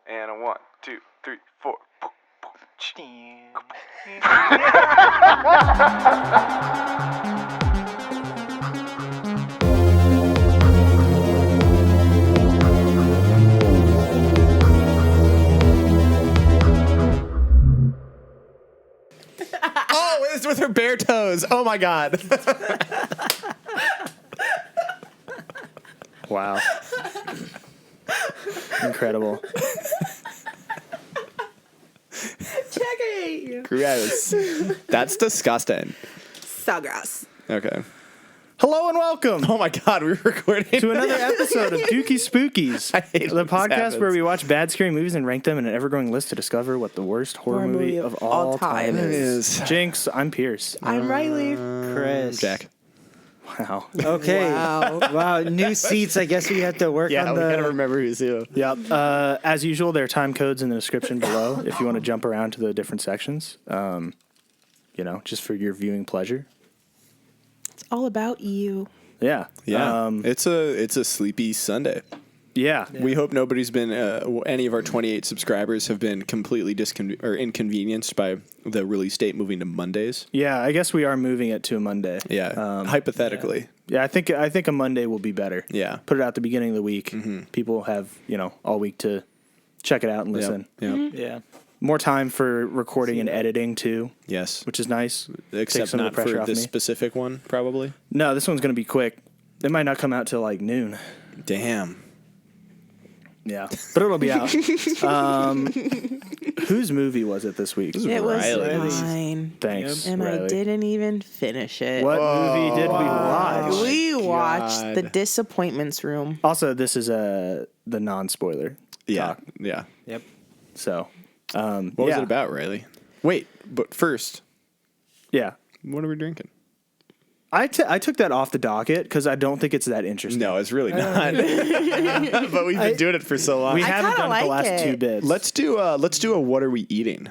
And a 1, 2, 3, 4. Oh, it's with her bare toes. Oh my god. Wow. Incredible. Gross. That's disgusting. So gross. Okay. Hello and welcome Oh my god, we're recording to another episode of Dookie Spookies, I hate the when this podcast happens. where we watch bad, scary movies and rank them in an ever-growing list to discover what the worst horror movie of all time time is. is. Jinx, I'm Pierce. I'm Riley. Chris. Jack. Wow. Okay. Wow. Wow. New seats. I guess we have to work Yeah, on we the. gotta remember who's who. Yep. As usual, there are time codes in the description below if you want to jump around to the different sections. Just for your viewing pleasure. It's all about you. Yeah. Yeah. It's a sleepy Sunday. Yeah. We hope nobody's been any of our 28 subscribers have been completely inconvenienced by the release date moving to Mondays. Yeah, I guess we are moving it to a Monday. Yeah. Hypothetically. Yeah, I think a Monday will be better. Yeah. Put it out at the beginning of the week. People have, all week to check it out and listen. Yep. Yeah. More time for recording and editing too, Yes. which is nice. Except Takes some of not the pressure for off this me. specific one, probably. No, this one's going to be quick. It might not come out till like noon. Damn. Yeah, but it'll be out. Whose movie was it this week? It was Riley's. mine. Thanks, And Riley. I didn't even finish it. What movie did we watch? We watched God. The Disappointments Room. Also, this is the non-spoiler Yeah. talk. Yeah. Yep. So, What was it about, Riley? Wait, but first, Yeah. what are we drinking? I took that off the docket because I don't think it's that interesting. No, it's really not. But we've been doing it for so long. We haven't kinda done like the last it. two bits. Let's do a what are we eating?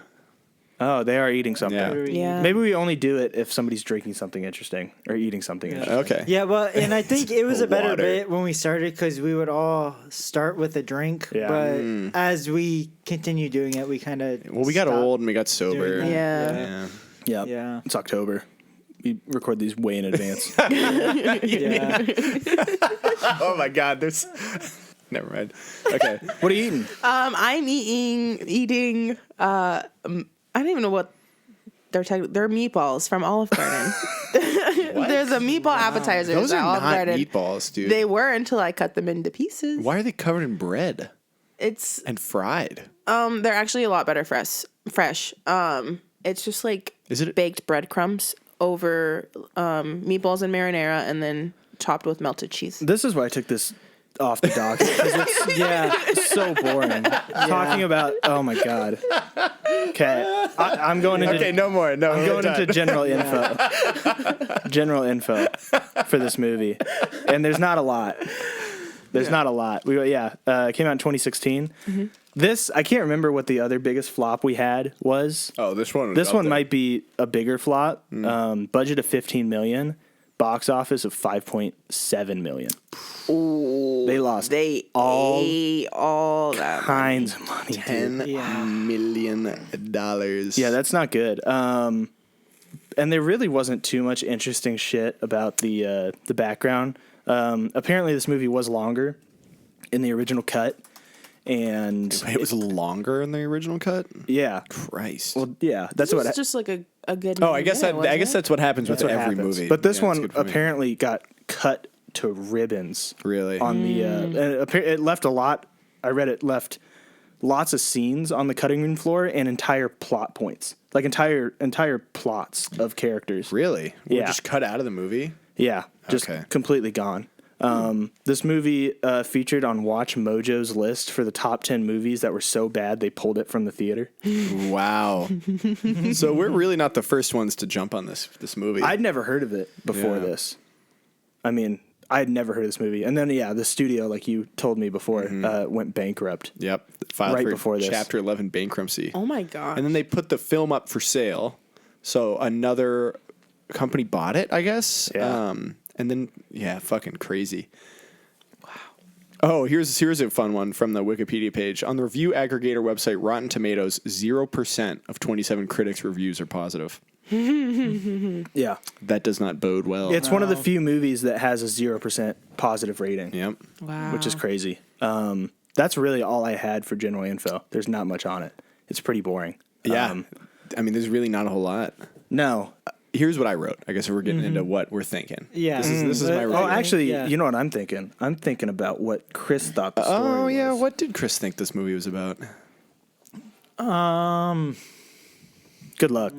Oh, they are eating something. Yeah. Yeah. Maybe we only do it if somebody's drinking something interesting or eating something interesting. Okay. Yeah, well, and I think it was a better Water. bit when we started because we would all start with a drink. Yeah. But as we continue doing it, we kind of. Well, we got old and we got sober. doing that. Yeah. Yep. Yeah. It's October. We record these way in advance. Yeah. Oh my God, there's. Never mind. Okay. What are you eating? I'm eating. I don't even know what they're meatballs from Olive Garden. There's a meatball appetizer Those at are Olive not Garden. meatballs, dude. They were until I cut them into pieces. Why are they covered in bread It's and fried? they're actually a lot better fresh. It's just like Is it- baked breadcrumbs over meatballs and marinara, and then topped with melted cheese. This is why I took this off the docket. 'Cause it's so boring. Talking about, oh my God. Okay. I'm going into. Okay, no more. No, I'm going into general info. General info for this movie, and there's not a lot. There's not a lot. It came out in 2016. This I can't remember what the other biggest flop we had was. Oh, this one. This one might be a bigger flop. Budget of $15 million, box office of $5.7 million. Ooh, They lost They all ate all that. kinds of money. Dude. $10 million. Yeah, that's not good. And there really wasn't too much interesting shit about the background. Apparently, this movie was longer in the original cut, and It was longer in the original cut. yeah, Christ. well, yeah, that's This what. was just like a good. Oh, I guess movie, that's what happens with That's what every happens. movie. But this Yeah, that's one good for me. apparently got cut to ribbons. Really? On the and it left a lot. I read it left lots of scenes on the cutting room floor and entire plot points, like entire plots of characters. Really? Were Yeah. just cut out of the movie? Yeah, just Okay. completely gone. This movie featured on Watch Mojo's list for the top 10 movies that were so bad they pulled it from the theater. Wow. So we're really not the first ones to jump on this movie. I'd never heard of it before Yeah. this. I mean, I'd never heard of this movie. And then, the studio, like you told me before, went bankrupt. Yep. Filed Right for before this. Chapter 11 bankruptcy. Oh my god! And then they put the film up for sale. So another company bought it, I guess. Yeah. And then, fucking crazy. Oh, here's a fun one from the Wikipedia page. On the review aggregator website Rotten Tomatoes, 0% of 27 critics' reviews are positive. Yeah. That does not bode well. It's one of the few movies that has a 0% positive rating. Yep. Wow. Which is crazy. That's really all I had for general info. There's not much on it. It's pretty boring. Yeah. I mean, there's really not a whole lot. No. Here's what I wrote. I guess we're getting into what we're thinking. Yeah. This is my Oh, writing. actually, Yeah. you know what I'm thinking? I'm thinking about what Chris thought the story was. Oh, yeah. What did Chris think this movie was about? Good luck.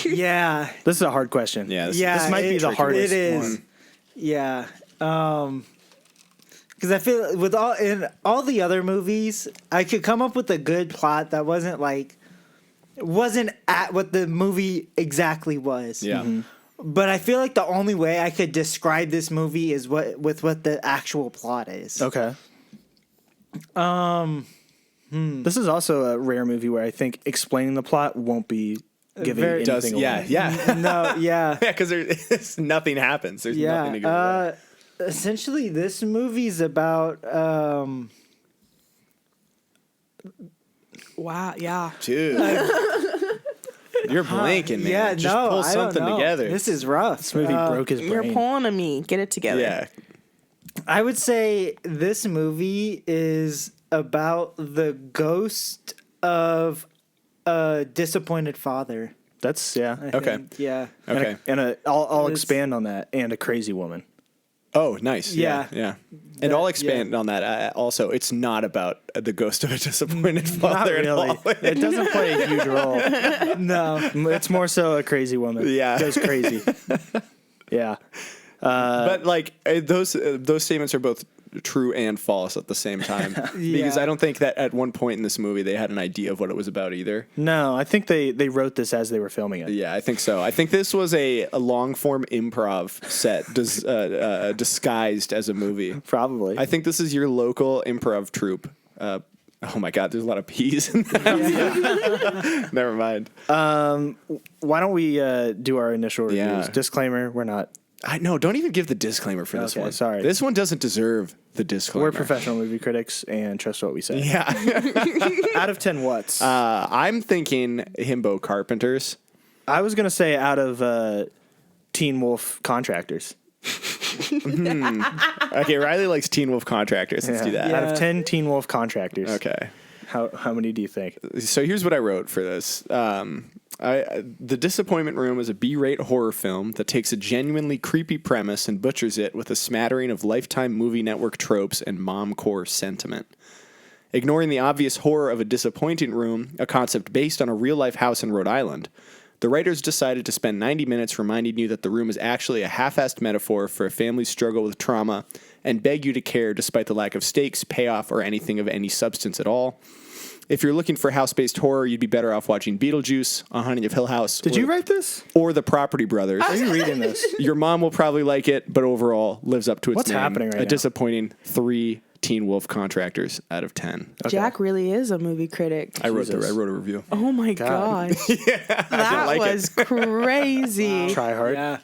Yeah. This is a hard question. Yeah. This might be the hardest It is. one. Yeah. Because I feel with all the other movies, I could come up with a good plot that wasn't at what the movie exactly was. Yeah. But I feel like the only way I could describe this movie is what the actual plot is. Okay. This is also a rare movie where I think explaining the plot won't be giving Very- anything away. Yeah. No, yeah. Yeah, because nothing happens. There's nothing to go away. Essentially, this movie's about Wow. Yeah. Dude. You're blanking, man. yeah, Just no, pull I don't something know. together. This is rough. This movie broke his You're brain. pulling on me. Get it together. yeah. I would say this movie is about the ghost of a disappointed father. That's, yeah. I Okay. think. Yeah. Okay. I'll It's- expand on that. And a crazy woman. Oh, nice. Yeah. Yeah. And I'll expand on that. Also, it's not about the ghost of a disappointed Not father at really. all. It doesn't play a huge role. No. It's more so a crazy woman. Yeah. Goes crazy. Yeah. But like those statements are both true and false at the same time. Because I don't think that at one point in this movie they had an idea of what it was about either. No, I think they wrote this as they were filming it. Yeah, I think so. I think this was a long form improv set disguised as a movie. Probably. I think this is your local improv troupe. Oh my God, there's a lot of P's in that. Never mind. Why don't we do our initial reviews? Yeah. Disclaimer, we're not. Don't even give the disclaimer for this Okay, one. sorry. This one doesn't deserve the disclaimer. We're professional movie critics and trust what we say. Yeah. Out of 10 what's? I'm thinking Himbo Carpenters. I was going to say out of Teen Wolf Contractors. Okay, Riley likes Teen Wolf Contractors. Let's do that. Out of 10 Teen Wolf Contractors. Okay. How many do you think? So here's what I wrote for this. The Disappointment Room is a B-rate horror film that takes a genuinely creepy premise and butchers it with a smattering of Lifetime Movie Network tropes and mom-core sentiment. Ignoring the obvious horror of a disappointing room, a concept based on a real-life house in Rhode Island, the writers decided to spend 90 minutes reminding you that the room is actually a half-assed metaphor for a family's struggle with trauma and beg you to care despite the lack of stakes, payoff, or anything of any substance at all. If you're looking for house-based horror, you'd be better off watching Beetlejuice, A Haunting of Hill House. Did you write this? Or The Property Brothers. Are you reading this? Your mom will probably like it, but overall lives up to its What's name. happening right A now? disappointing 3 Teen Wolf Contractors out of 10. Jack really is a movie critic. I wrote Jesus. a review. Oh my gosh. That like it. was crazy. Try hard. Yeah.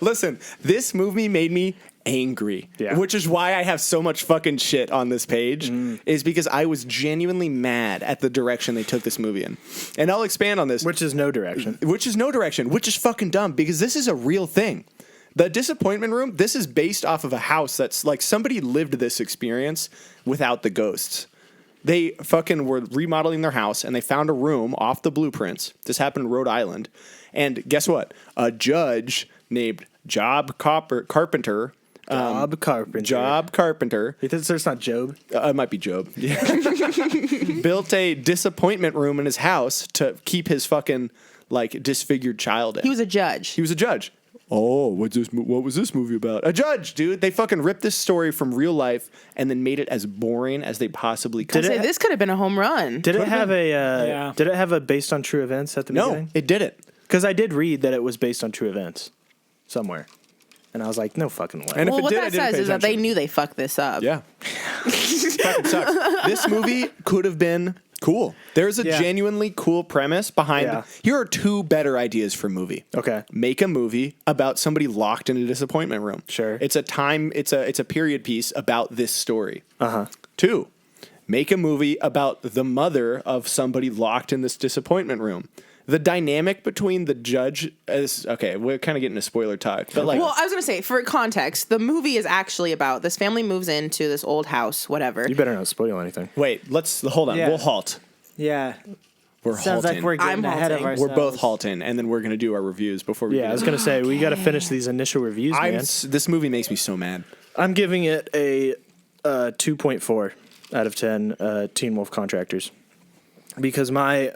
Listen, this movie made me angry, Yeah. which is why I have so much fucking shit on this page, is because I was genuinely mad at the direction they took this movie in. And I'll expand on this. Which is no direction. Which is no direction, which is fucking dumb because this is a real thing. The Disappointment Room, this is based off of a house that's like somebody lived this experience without the ghosts. They fucking were remodeling their house and they found a room off the blueprints. This happened in Rhode Island. And guess what? A judge named Job Carpenter. Job Carpenter. Job Carpenter. It's not Job. It might be Job. Yeah. Built a disappointment room in his house to keep his fucking like disfigured child in. He was a judge. He was a judge. Oh, what was this movie about? A judge, dude. They fucking ripped this story from real life and then made it as boring as they possibly could. I say, this could have been a home run. Did it have a Yeah. Did it have a based on true events at the No, beginning? it didn't. Because I did read that it was based on true events somewhere, and I was like, no fucking way. And if Well, it what did, I that didn't says pay is that they attention. knew they fucked this up. Yeah. Fucking sucks. This movie could have been Cool. There's a Yeah. genuinely cool premise behind. Yeah. Here are two better ideas for a movie. Okay. Make a movie about somebody locked in a disappointment room. Sure. It's a period piece about this story. Uh-huh. 2, make a movie about the mother of somebody locked in this disappointment room. The dynamic between the judge is okay. We're kind of getting a spoiler talk, but like, Well, I was gonna say, for context, the movie is actually about this family moves into this old house, whatever. You better not spoil anything. wait, let's hold on. Yeah. We'll halt. Yeah. We're Sounds halting. like we're getting I'm ahead of halting. ourselves. We're both halting, and then we're gonna do our reviews before we. Yeah, I was gonna say we got to finish these initial reviews, man. This movie makes me so mad. I'm giving it a 2.4 out of 10 Teen Wolf Contractors. Because my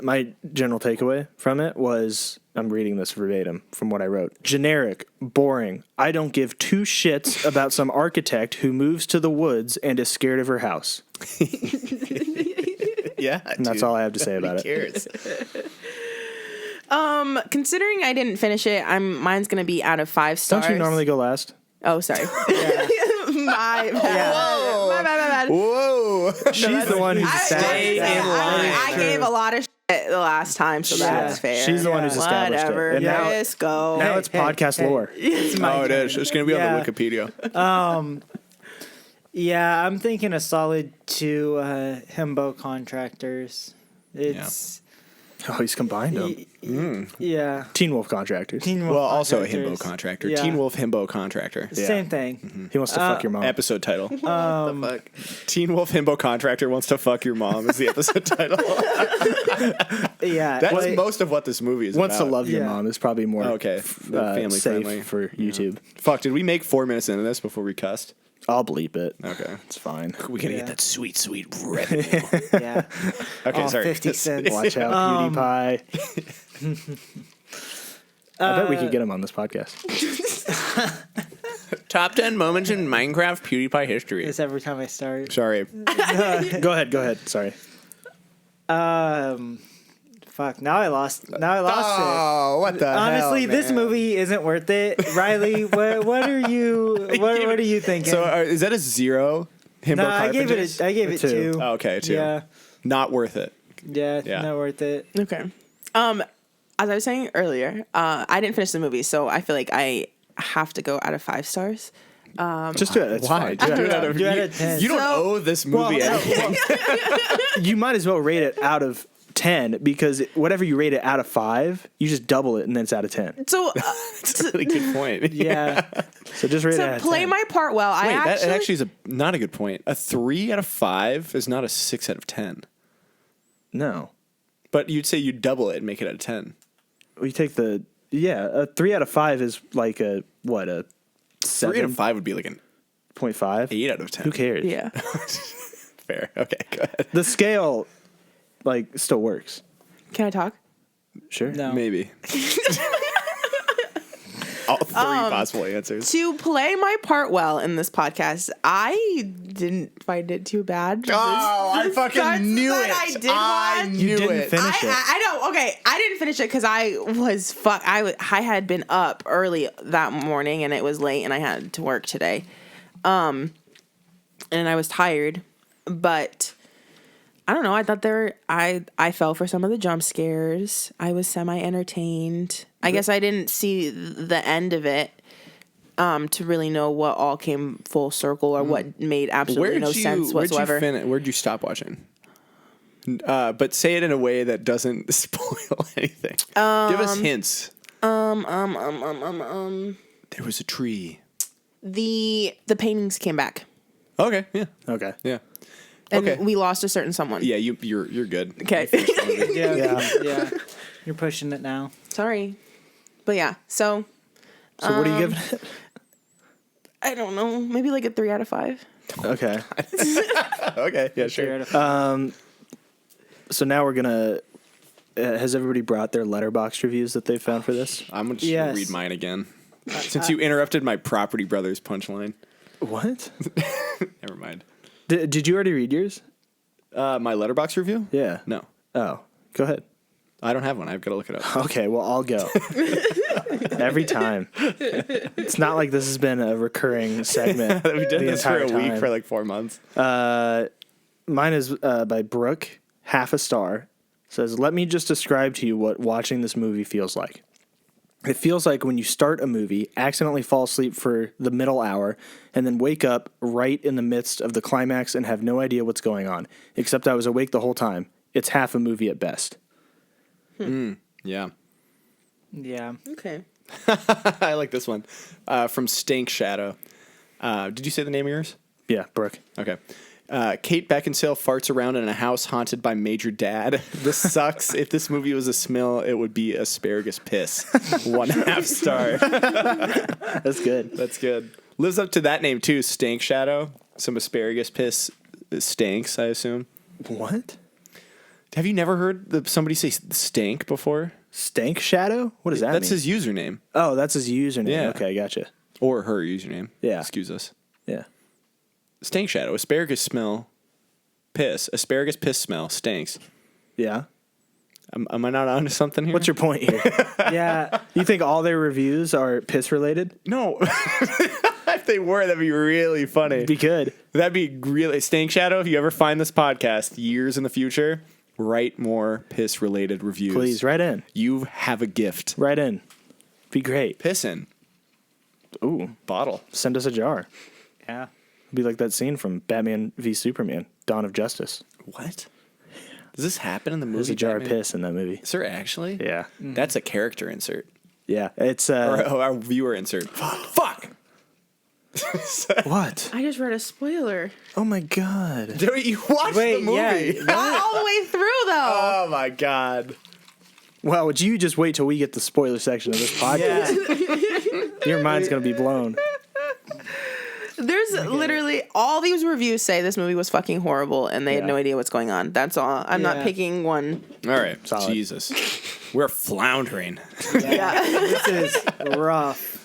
general takeaway from it was, I'm reading this verbatim from what I wrote. Generic, boring. I don't give two shits about some architect who moves to the woods and is scared of her house. Yeah, And that's all I have to say about it. Cares. Considering I didn't finish it, mine's gonna be out of 5 stars. Don't you normally go last? Oh, sorry. my bad. Whoa! She's the one who's Stay in line. I gave a lot of shit the last time, so that's fair. She's the one who's established Whatever. it. And now, Just go. now it's podcast lore. It's my Oh, it turn. is. It's gonna be Yeah. on the Wikipedia. Yeah, I'm thinking a solid 2 Himbo Contractors. It's Oh, he's combined them. yeah. Teen Wolf Contractors. Teen Wolf Well, also a Contractors. Himbo contractor. Yeah. Teen Wolf Himbo contractor. Same thing. He wants to fuck your mom. Episode title. Fuck. Teen Wolf Himbo contractor wants to fuck your mom is the episode title. Yeah. That's Wait, most of what this movie is Wants to about. love your Yeah. mom is probably more Okay, family safe friendly for YouTube. Fuck, did we make 4 minutes into this before we cussed? I'll bleep it. Okay. It's fine. We gotta Yeah. get that sweet, sweet revenue. yeah. Okay, Oh, sorry. 50 cents. Watch out, PewDiePie. I bet we could get him on this podcast. Top 10 moments in Minecraft PewDiePie history. It's every time I start. Sorry. Go ahead. Sorry. Fuck. Now I lost it. Oh, what the Honestly, hell, this man. movie isn't worth it. Riley, what are you? What are you thinking? So is that a 0? Himbo no, I gave Carpenters? it 2. Oh, okay, 2. Yeah. Not worth it. Yeah, Yeah. not worth it. Okay. As I was saying earlier, I didn't finish the movie, so I feel like I have to go out of 5 stars. Just do it. It's Why? fine. Do it out of, Do it you, out of 10. you don't So- owe this movie anything. You might as well rate it out of 10 because whatever you rate it out of 5, you just double it and then it's out of 10. So That's a really good point. Yeah. So just rate it out to of play 10. my part well, Wait, I that actually is not a good point. A 3 out of 5 is not a 6 out of 10. No. But you'd say you double it and make it out of 10. We take a 3 out of 5 is like a 3 out of 5 would be like an 7.5. 8 out of 10. Who cares? yeah. Fair. Okay, go ahead. The scale still works. Can I talk? Sure. No. Maybe. All 3 possible answers. To play my part well in this podcast, I didn't find it too bad. Oh, I fucking starts knew that it. I did I watch- knew You didn't it. finish it. I know. Okay, I didn't finish it because I was I had been up early that morning and it was late and I had to work today, and I was tired. But I don't know. I thought I fell for some of the jump scares. I was semi entertained. I guess I didn't see the end of it to really know what all came full circle or what made absolutely no sense whatsoever. Where'd you stop watching? But say it in a way that doesn't spoil anything. Give us hints. There was a tree. The paintings came back, Okay. Yeah. Okay. Yeah. and Okay. we lost a certain someone. Yeah. You're good. Okay. Yeah. You're pushing it now. Sorry, but yeah. So So what are you giving it? I don't know. Maybe like a 3 out of 5. Okay. Okay. Yeah. Sure. So now we're gonna. Has everybody brought their letterbox reviews that they found for this? I'm gonna just Yes. read mine again. Since you interrupted my Property Brothers punchline. What? Never mind. Did you already read yours? My letterbox review? Yeah. No. Oh, go ahead. I don't have one. I've got to look it up. Okay, well I'll go. Every time. It's not like this has been a recurring segment. We did the this for entire a week time. for like 4 months. Mine is by Brooke. half a star. Says, let me just describe to you what watching this movie feels like. It feels like when you start a movie, accidentally fall asleep for the middle hour, and then wake up right in the midst of the climax and have no idea what's going on, except I was awake the whole time. It's half a movie at best. Yeah. Yeah. Okay. I like this one. From Stank Shadow. Did you say the name of yours? Yeah, Brooke. Okay. Kate Beckinsale farts around in a house haunted by Major Dad. This sucks. If this movie was a smell, it would be asparagus piss. 1.5 star. That's good. That's good. Lives up to that name too, Stank Shadow. Some asparagus piss stanks, I assume. What? Have you never heard somebody say stank before? Stank Shadow? What does that That's mean? his username. Oh, that's his username. Yeah. Okay, gotcha. Or her username. Yeah. Excuse us. Yeah. Stank Shadow. Asparagus smell. Piss. Asparagus piss smell. Stanks. Yeah. Am I not onto something here? What's your point here? Yeah. You think all their reviews are piss related? No. If they were, that'd be really funny. Be good. That'd be really Stank Shadow. If you ever find this podcast years in the future, write more piss related reviews. Please, write in. You have a gift. Write in. Be great. Piss in. Ooh. Bottle. Send us a jar. Yeah. Be like that scene from Batman v Superman, Dawn of Justice. What? Does this happen in the movie? There's a jar Batman? of piss in that movie. Is there actually? Yeah. That's a character insert. Yeah. It's Or our viewer insert. Fuck. what? I just read a spoiler. Oh my god. Dude, you watched Wait, the movie. yeah. Not all the way through though. Oh my god. Wow, would you just wait till we get the spoiler section of this podcast? Your mind's gonna be blown. There's literally all these reviews say this movie was fucking horrible and they had Yeah. no idea what's going on. That's all. I'm not Yeah. picking one. All right. Solid. Jesus. We're floundering. Yeah. This is rough.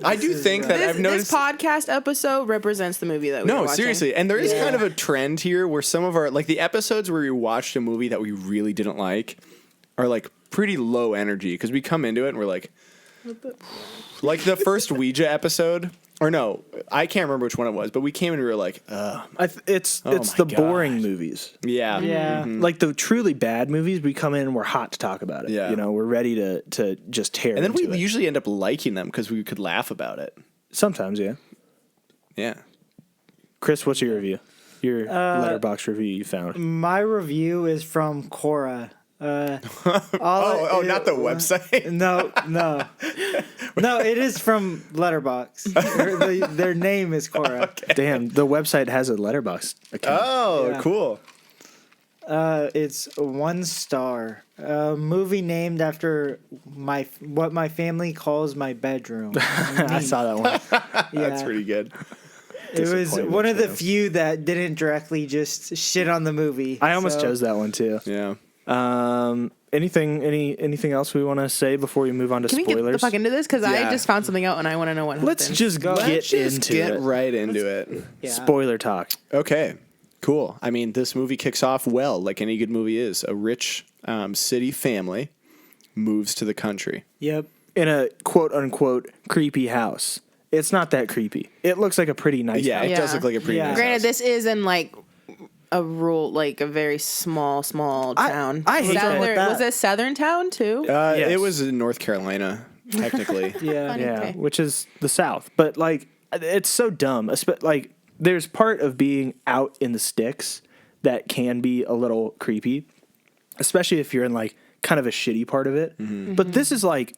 I do think that I've This noticed. podcast episode represents the movie that we were No, watching. seriously. And there is Yeah. kind of a trend here where some of our, like the episodes where we watched a movie that we really didn't like are like pretty low energy because we come into it and we're like the first Ouija episode. Or no, I can't remember which one it was, but we came in and we were like, It's Oh my the boring God. movies. yeah. Yeah. Like the truly bad movies, we come in and we're hot to talk about it. Yeah. You know, we're ready to just tear And then we into it. usually end up liking them because we could laugh about it. Sometimes, yeah. Yeah. Chris, what's your review? Your letterbox review you found. My review is from Cora. Not the website. No. No, it is from Letterbox. Their name is Cora. Damn, the website has a letterbox account. Oh, Yeah. cool. It's 1 star. A movie named after what my family calls my bedroom. I saw that one. Yeah. That's pretty good. It was Disappointment one of the channel. few that didn't directly just shit on the movie. I almost So, chose that one too. Yeah. Anything else we want to say before we move on to Can we get the spoilers? fuck into this? Because Yeah. I just found something out and I want to know what Let's happened. just get into Get it. right into it. Yeah. Spoiler talk. Okay, cool. I mean, this movie kicks off well, like any good movie is. A rich city family moves to the country. Yep. In a quote unquote creepy house. It's not that creepy. It looks like a pretty nice Yeah, house. it does look like a pretty Yeah. nice Granted, house. this is in like a rural, like a very small town. I hate that. With that. Was it a southern town too? Yes. It was in North Carolina, technically. Yeah. Yeah, Okay. which is the South. But like, it's so dumb. Like, there's part of being out in the sticks that can be a little creepy, especially if you're in like kind of a shitty part of it. But this is like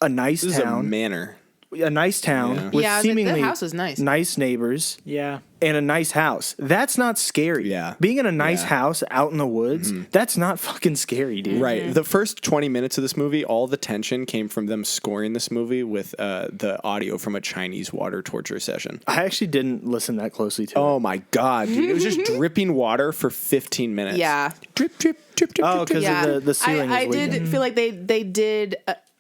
a nice This is a town, manor. a nice town Yeah. with Yeah, I was like, the seemingly house is nice. nice neighbors Yeah. and a nice house. That's not scary. Yeah. Being in a nice Yeah. house out in the woods, that's not fucking scary, dude. Right. The first 20 minutes of this movie, all the tension came from them scoring this movie with the audio from a Chinese water torture session. I actually didn't listen that closely to it. Oh my God, dude. It was just dripping water for 15 minutes. Yeah. Drip, drip, drip, drip. Oh, drip, drip. because the ceiling I is leaking. did feel like they did.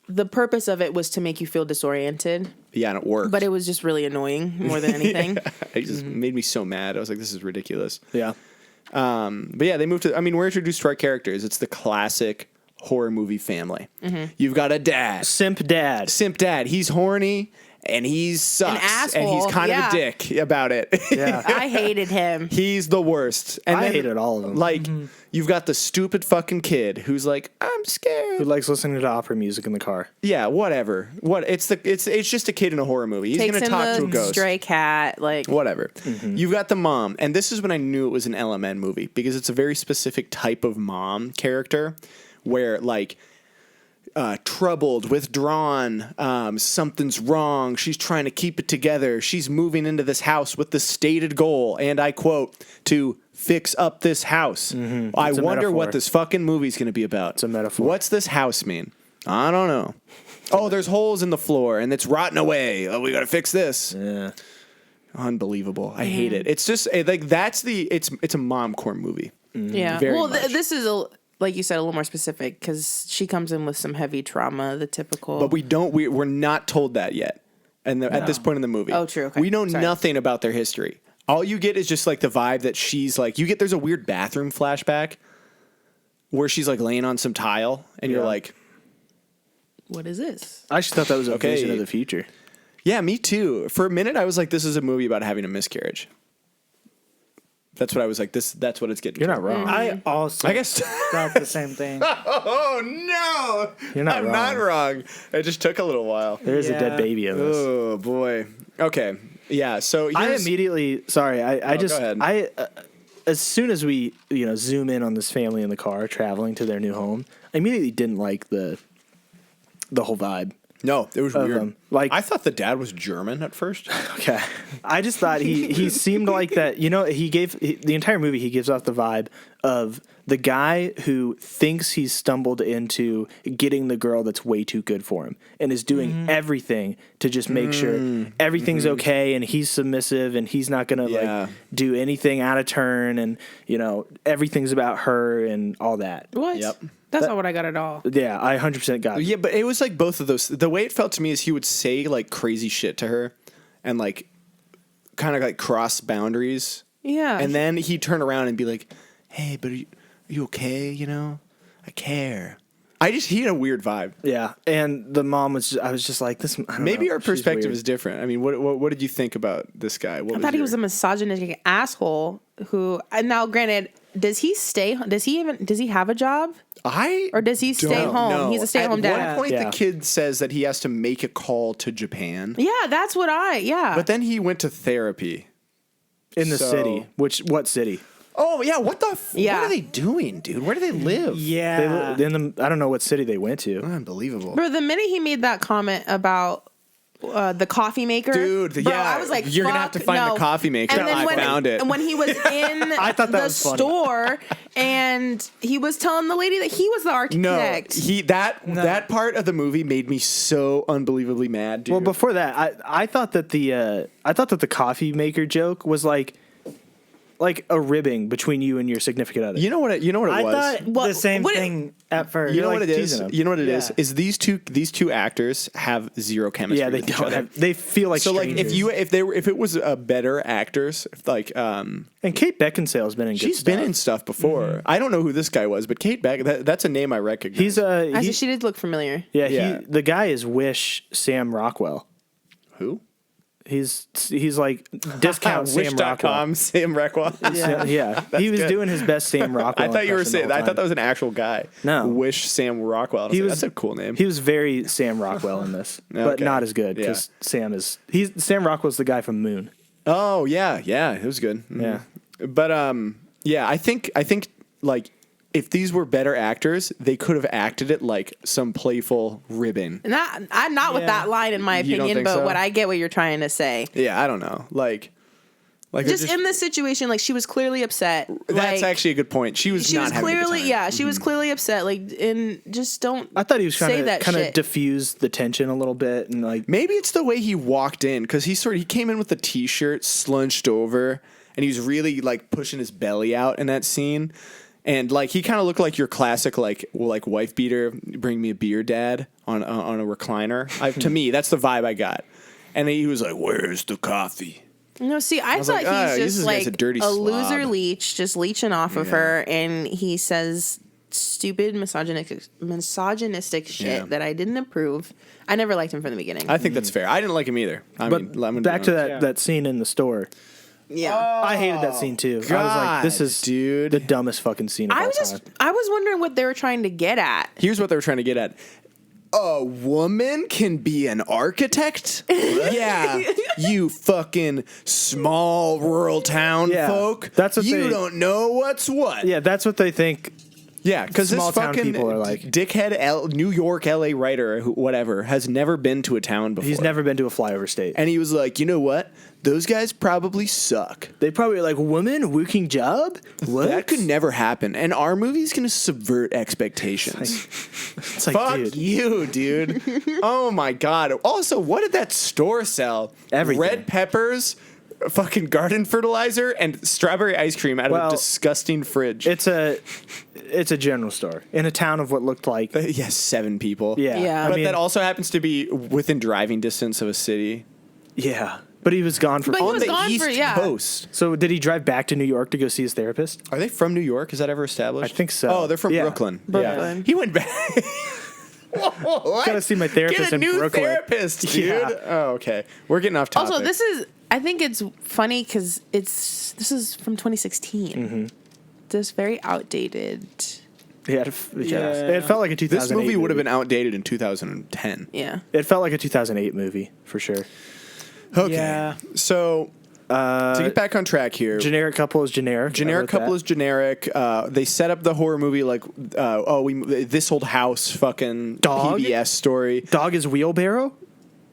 The purpose of it was to make you feel disoriented, Yeah, and it worked. but it was just really annoying more than anything. It just made me so mad. I was like, this is ridiculous. Yeah. But yeah, they moved to, I mean, we're introduced to our characters. It's the classic horror movie family. You've got a dad, Simp dad. simp dad. He's horny and he sucks, and he's asshole, kind of yeah. a dick about it. Yeah. I hated him. He's the worst. And I then, hated all of them. Like, you've got the stupid fucking kid who's like, I'm scared. Who likes listening to opera music in the car? Yeah, whatever. It's just a kid in a horror movie. He's Takes gonna in talk to a the ghost. stray cat. Like, Whatever. You've got the mom, and this is when I knew it was an LMN movie because it's a very specific type of mom character where like troubled, withdrawn, something's wrong. She's trying to keep it together. She's moving into this house with the stated goal, and I quote, to fix up this house. I It's a wonder metaphor. what this fucking movie's going to be about. It's a metaphor. What's this house mean? I don't know. Oh, there's holes in the floor and it's rotting away. Oh, we got to fix this. Yeah. Unbelievable. I hate it. It's just like it's a mom-core movie. yeah. Very Well, much. this is like you said, a little more specific because she comes in with some heavy trauma, the typical. But we're not told that yet. And at this point in the movie. Oh, true. Okay. We know Sorry. nothing about their history. All you get is just like the vibe that she's like, there's a weird bathroom flashback where she's like laying on some tile and you're Yeah. like, What is this? I just thought that was a Okay. vision of the future. yeah, me too. For a minute, I was like, this is a movie about having a miscarriage. That's what I was like. That's what it's getting. You're to. not wrong. I also I guess. thought the same thing. Oh no! You're not I'm wrong. not wrong. It just took a little while. There is a dead Yeah. baby in this. Oh boy. Okay. Yeah. So I here's- immediately, sorry, I just, go ahead. as soon as we, zoom in on this family in the car traveling to their new home, I immediately didn't like the whole vibe. No, it was of weird. them. Like- I thought the dad was German at first. Okay. I just thought he seemed like that, the entire movie, he gives off the vibe of the guy who thinks he's stumbled into getting the girl that's way too good for him and is doing everything to just make sure everything's okay and he's submissive and he's not going to Yeah. like do anything out of turn and, everything's about her and all that. What? Yep. That's not what I got at all. Yeah, I 100% got it. Yeah, but it was like both of those. The way it felt to me is he would say like crazy shit to her, and like kind of like cross boundaries, Yeah. and then he'd turn around and be like, "Hey, but are you okay? I care." He had a weird vibe. Yeah, and the mom I was just like, this. I don't Maybe know, our she's perspective weird. is different. I mean, what did you think about this guy? I thought he was a misogynistic asshole who. And now, granted, does he have a job? Or does he stay don't home? know. He's a stay-at-home At dad. one point, Yeah. the kid says that he has to make a call to Japan, Yeah, that's what but then he went to therapy. In the So- city. What city? Oh yeah, what the? Yeah. What are they doing, dude? Where do they live? Yeah. I don't know what city they went to. Unbelievable. Bro, the minute he made that comment about the coffee maker, Dude, bro, yeah, I was like, you're gonna have to fuck, find no. the coffee maker. And then I found it. And when he was in I thought that the was funny. store, and he was telling the lady that he was the No, architect. that part of the movie made me so unbelievably mad, dude. Well, before that, I thought that the coffee maker joke was like a ribbing between you and your significant other. you know what it I was. thought What- the same what- thing at first. You know like what it is. teasing them. You know what it is. Yeah. Is these two actors have zero chemistry. Yeah, they with each don't other. have. They feel like So like strangers. if it was better actors, like and Kate Beckinsale's been in. Good she's stuff. been in stuff before. I don't know who this guy was, but Kate Beck, that's a name I recognize. He's Actually, she did look familiar. Yeah. the guy is Wish Sam Rockwell. who? He's like discount Sam Rockwell. Wish.com, Sam Rockwell. Yeah, he was good. doing his best Sam Rockwell. I thought you were impression the saying. whole I thought time. that was an actual guy. No. Wish Sam Rockwell. I was He like, was that's a cool name. He was very Sam Rockwell in this, but Okay. not as good because Sam Rockwell's the guy from Moon. Oh yeah, it was good. Mhm. Yeah. But yeah, I think like if these were better actors, they could have acted it like some playful ribbon. Not with Yeah. that line, in my You don't opinion, think but so? what I get what you're trying to say. Yeah, I don't know. Like they're Just in this situation, like she was clearly upset. that's like, actually a good point. She was she not was having a good clearly time. yeah, she was clearly upset. Like, and just don't. I thought he was say trying to that kind of shit. diffuse the tension a little bit and like Maybe it's the way he walked in because he came in with the t-shirt slunched over and he was really like pushing his belly out in that scene. And like he kind of looked like your classic like wife beater, bring me a beer, dad on a recliner. To me, that's the vibe I got. And he was like, "Where's the coffee?" No, see, I was thought like, oh, he's this just guy's like a dirty loser slob. leech, just leeching off of her, and he says stupid misogynistic shit that I didn't approve. I never liked him from the beginning. I think that's fair. I didn't like him either. But back to that scene in the store. yeah. I hated that scene too. I was like, this is dude. the dumbest fucking scene of all time. I was wondering what they were trying to get at. Here's what they were trying to get at. A woman can be an architect? Yeah, you fucking small rural town folk. That's what you they- don't know what's what. Yeah, that's what they think. Yeah, because this Small town fucking people are like- dickhead New York, LA writer, whatever, has never been to a town before. He's never been to a flyover state. And he was like, you know what? Those guys probably suck. They probably are like, woman, working job? What? That could never happen. And our movie's going to subvert expectations. It's like, Fuck dude. you, dude. Oh my God. Also, what did that store sell? Everything. Red peppers, fucking garden fertilizer, and strawberry ice cream out of Well, a disgusting fridge. It's a general store in a town of what looked like. Yes, 7 people. Yeah. Yeah. But I mean, that also happens to be within driving distance of a city. yeah. But he was gone for. But he On was the gone East for- yeah. Coast. So did he drive back to New York to go see his therapist? Are they from New York? Is that ever established? I think so. Oh, they're from Yeah. Brooklyn. Brooklyn. Yeah. He went back. What? Gotta see my therapist Get a in new Brooklyn. therapist, dude. Yeah. Oh, okay. We're getting off topic. Also, I think it's funny because this is from 2016. Mm-hmm. This very outdated. Yeah. It felt like a 2008 this movie would have been outdated in 2010. Yeah. It felt like a 2008 movie for sure. Okay. Yeah. So to get back on track here, Generic couple is generic. generic couple is generic. They set up the horror movie like, this old house fucking Dog? PBS story. Dog is wheelbarrow.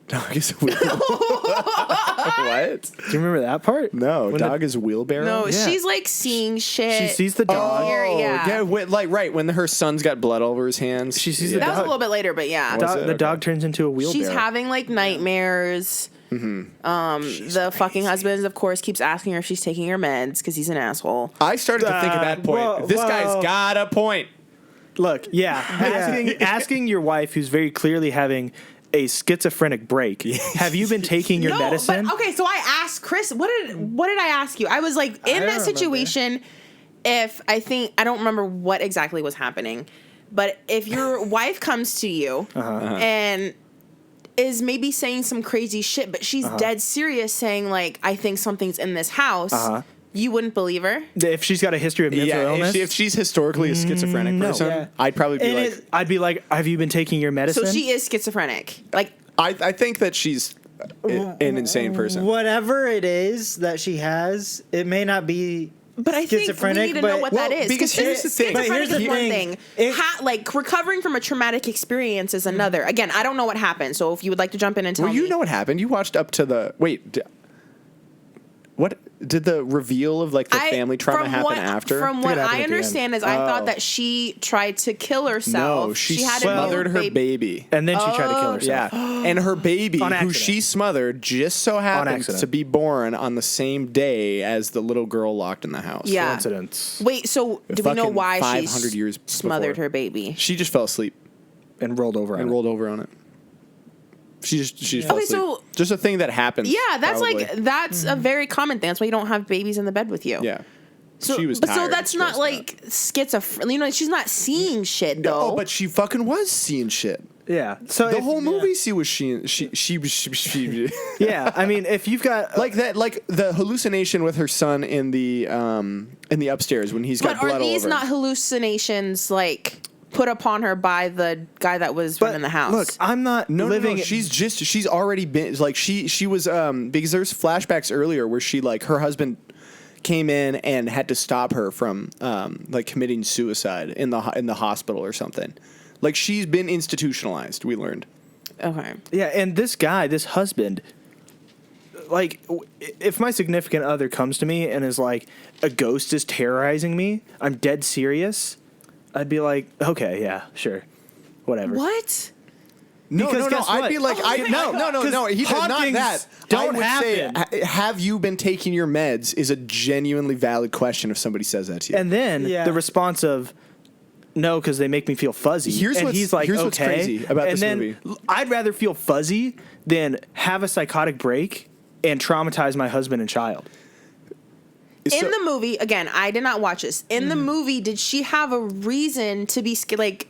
Dog is wheelbarrow. What? Do you remember that part? No, When dog is wheelbarrow. No, Yeah. she's like seeing shit. She sees the dog. Here, yeah. when her son's got blood all over his hands. She sees the That was a dog. little bit later, but yeah. Was it? The Okay. dog turns into a wheelbarrow. She's having like nightmares. The fucking husband, of course, keeps asking her if she's taking her meds because he's an asshole. I started to think at that point, well, this well- guy's got a point. Look, yeah, asking your wife, who's very clearly having a schizophrenic break, have you been taking your medicine? But okay, so I asked Chris, what did I ask you? I was like, in that situation, if I don't remember what exactly was happening, but if your wife comes to you and is maybe saying some crazy shit, but she's dead serious saying like, I think something's in this house, you wouldn't believe her? If she's got a history of mental illness, if she's historically a schizophrenic person, Yeah. I'd probably be And like, I'd be like, have you been taking your medicine? So she is schizophrenic. Like, I think that she's an insane person. Whatever it is that she has, it may not be. but I think we Schizophrenic, need to know but- what well, that is. because here's the thing. But here's Schizophrenic the is one thing. thing. It- Like recovering from a traumatic experience is another. Again, I don't know what happened. So if you would like to jump in and tell Well, you me. know what happened. You watched up to the what did the reveal of like the family trauma from happen what, after? From I what think it happened I at the understand end. is I thought that she tried to kill herself. No, she had smothered a her new baby. and then she tried to kill herself. Yeah, and her baby, On who accident. she smothered, just so happened accident. to be born on the same day as the little girl locked in the house. Yeah. Coincidence. Wait, so do we know Fucking why 500 she years smothered before. her baby? She just fell asleep And rolled over on and it. rolled over on it. She just fell Okay, asleep. so- just a thing that happens. Yeah, that's probably. that's a very common thing. That's why you don't have babies in the bed with you. Yeah. So, she was but tired so and that's not stressed like schizophrenia. You know, she's not seeing shit though. Oh, but she fucking was seeing shit. Yeah. So The if- whole movie, she was she Yeah, I mean, if you've got like that, like the hallucination with her son in the upstairs when he's got But blood are all these over. not hallucinations like put upon her by the guy that was running the house? Look, I'm not No, living. no, she's already been like she was because there's flashbacks earlier where she like her husband came in and had to stop her from like committing suicide in the hospital or something. Like she's been institutionalized. We learned. Okay. Yeah, and this guy, this husband, like, if my significant other comes to me and is like, a ghost is terrorizing me, I'm dead serious, I'd be like, okay, yeah, sure, whatever. What? No, Because no, no. guess I'd what? be like, Oh, no. He did not hauntings that. don't I would happen. say, have you been taking your meds? Is a genuinely valid question if somebody says that to you. And then Yeah. the response of, no, because they make me feel fuzzy. Here's and what's- he's like, here's okay. what's crazy about and this then movie. I'd rather feel fuzzy than have a psychotic break and traumatize my husband and child. In the movie, again, I did not watch this. In the movie, did she have a reason to be like?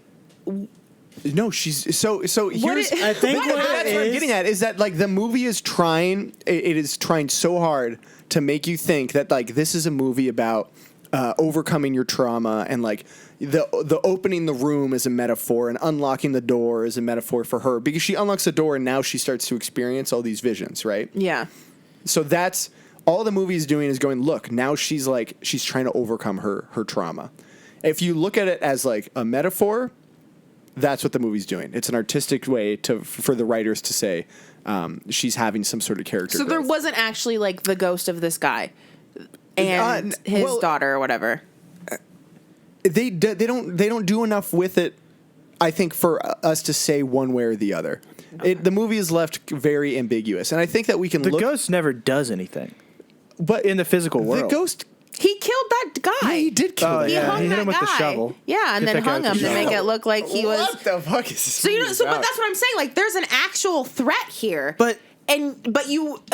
No, she's so here's I think what that's it what I'm is. getting at is that like the movie is trying it is trying so hard to make you think that like this is a movie about overcoming your trauma, and like the opening the room is a metaphor and unlocking the door is a metaphor for her, because she unlocks the door and now she starts to experience all these visions, right? Yeah. So that's all the movie is doing, is going, look, now she's trying to overcome her trauma. If you look at it as like a metaphor, that's what the movie's doing. It's an artistic way for the writers to say she's having some sort of character So there growth. wasn't actually like the ghost of this guy and his daughter or whatever. They don't do enough with it, I think, for us to say one way or the other. The movie is left very ambiguous, and I think that we can The look. ghost never does anything But in the physical world. the ghost, He killed that guy. he did kill Oh, that He yeah, guy. hung he hit that him with guy. the shovel. Yeah, and Hit then that guy hung with him the to make shovel. it look like he was. What the fuck is this? So movie but about? that's what I'm saying. Like, there's an actual threat here. But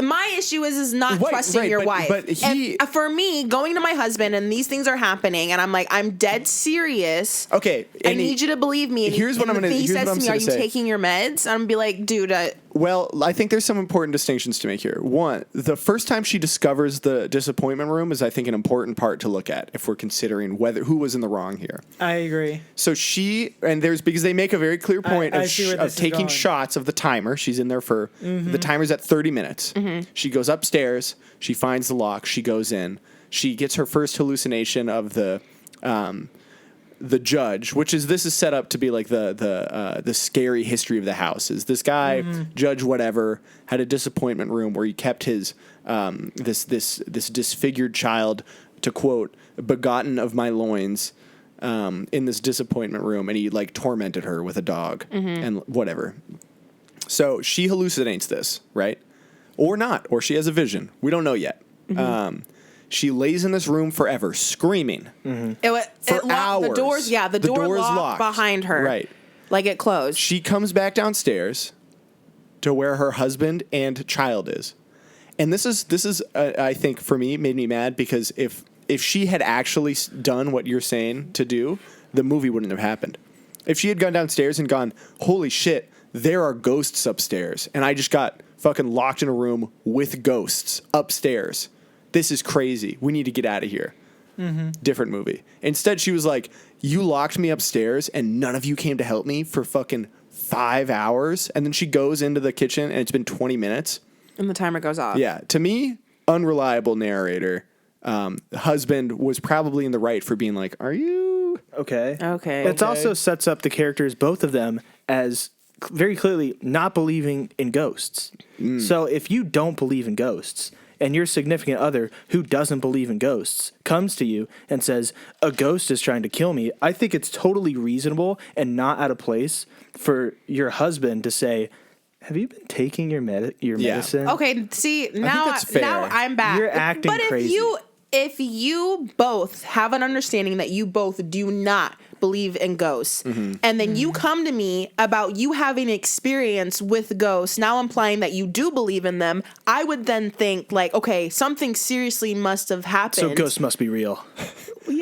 my issue is not Right, trusting right, your but- wife. but he- And, for me, going to my husband and these things are happening, and I'm like, I'm dead serious. Okay, I and need you to believe me. And here's what I'm gonna- He here's says what I'm to me, "Are gonna you say. taking your meds?" I'm gonna be like, "Dude, Well, I think there's some important distinctions to make here. One, the first time she discovers the disappointment room is, I think, an important part to look at if we're considering who was in the wrong here. I agree. So because they make a very clear point I see where this of is taking going. shots of the timer. She's in there for the timer's at 30 minutes. She goes upstairs. She finds the lock. She goes in. She gets her first hallucination of the judge, this is set up to be like the scary history of the house. Is this guy, Judge whatever, had a disappointment room where he kept his this disfigured child, to quote, begotten of my loins, in this disappointment room, and he like tormented her with a dog and whatever. So she hallucinates this, right? Or not, or she has a vision. We don't know yet. She lays in this room forever, screaming. For hours. The door is locked behind her. Right. Like it closed. She comes back downstairs to where her husband and child is. And this is I think for me made me mad, because if she had actually done what you're saying to do, the movie wouldn't have happened. If she had gone downstairs and gone, holy shit, there are ghosts upstairs, and I just got fucking locked in a room with ghosts upstairs. This is crazy. We need to get out of here. Different movie. Instead, she was like, you locked me upstairs and none of you came to help me for fucking 5 hours. And then she goes into the kitchen and it's been 20 minutes. And the timer goes off. Yeah. To me, unreliable narrator. Husband was probably in the right for being like, are you? Okay. Okay. It also sets up the characters, both of them, as very clearly not believing in ghosts. So if you don't believe in ghosts, and your significant other who doesn't believe in ghosts comes to you and says, a ghost is trying to kill me, I think it's totally reasonable and not out of place for your husband to say, have you been taking your medicine? Okay, see, that's fair. now I'm back. You're acting but crazy. If you both have an understanding that you both do not believe in ghosts, and then you come to me about you having experience with ghosts, now implying that you do believe in them, I would then think like, okay, something seriously must have happened. So ghosts must be real.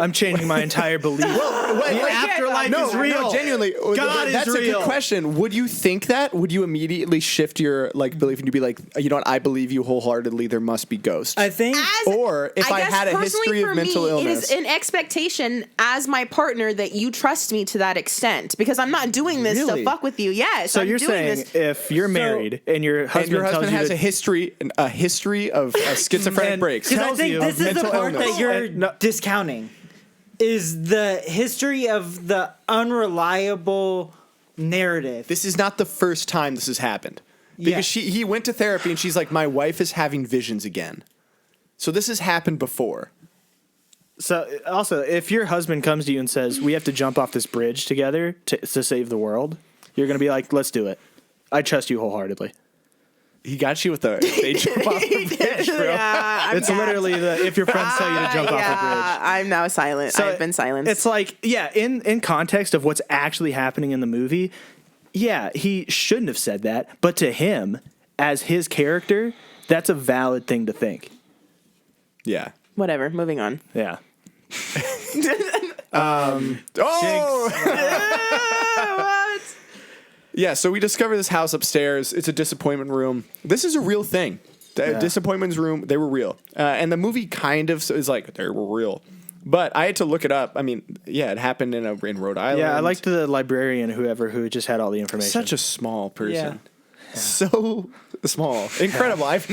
I'm changing my entire belief. The afterlife is real. No, genuinely. God is that's a real. good question. Would you think that? Would you immediately shift your belief and you'd be like, you know what? I believe you wholeheartedly. There must be ghosts. I think Or if I guess had a personally history of for mental me, illness. it is an expectation as my partner that you trust me to that extent, because I'm not doing this Really? to fuck with you. Yes. So I'm you're doing saying this. if you're married and your husband, and your husband tells has you a history of schizophrenic And- breaks. because I tells think you this of is the mental part illness. that you're And no- discounting, is the history of the unreliable narrative. This is not the first time this has happened. Because Yeah. he went to therapy and she's like, my wife is having visions again. So this has happened before. So also, if your husband comes to you and says, we have to jump off this bridge together to save the world, you're going to be like, let's do it. I trust you wholeheartedly. He got you with the they jump off the bridge, bro. Yeah, I'm It's gassed. literally if your friends tell you to jump off the bridge. I'm now silent. So I've been silenced. It's like, yeah, in context of what's actually happening in the movie, yeah, he shouldn't have said that. But to him, as his character, that's a valid thing to think. Yeah. Whatever. Moving on. Yeah. What? Yeah, so we discover this house upstairs. It's a disappointment room. This is a real thing. The disappointments room, they were real. And the movie kind of is like, they were real. But I had to look it up. I mean, yeah, it happened in Rhode Island. Yeah, I liked the librarian, who just had all the information. Such a small person. Yeah. So small. Incredible. I've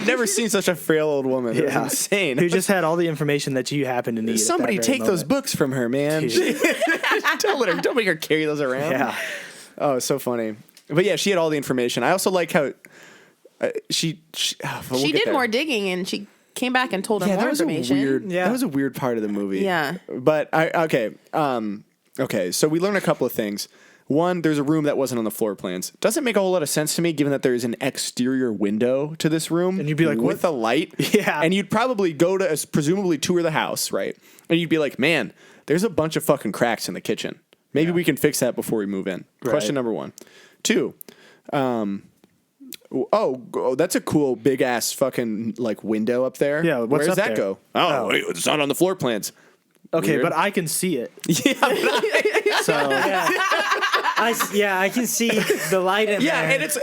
never seen such a frail old woman. It was insane. Who just had all the information that you happen to need. Somebody take those books from her, man. Don't make her carry those around. Yeah. Oh, it's so funny. But yeah, she had all the information. I also like how she did more digging and she came back and told him more information. That was a weird part of the movie. Yeah. But okay, so we learn a couple of things. One, there's a room that wasn't on the floor plans. Doesn't make a whole lot of sense to me, given that there's an exterior window to this room. And you'd be like, with a light. Yeah. And you'd probably go to presumably tour the house, right? And you'd be like, man, there's a bunch of fucking cracks in the kitchen. Maybe we can fix that before we move in. Right. Question number 1. 2, that's a cool big ass fucking like window up there. Yeah, what's where does up that there? go? Oh, wait, it's not on the floor plans. Okay, Weird. but I can see it. Yeah, So I can see the light in yeah, there. and it's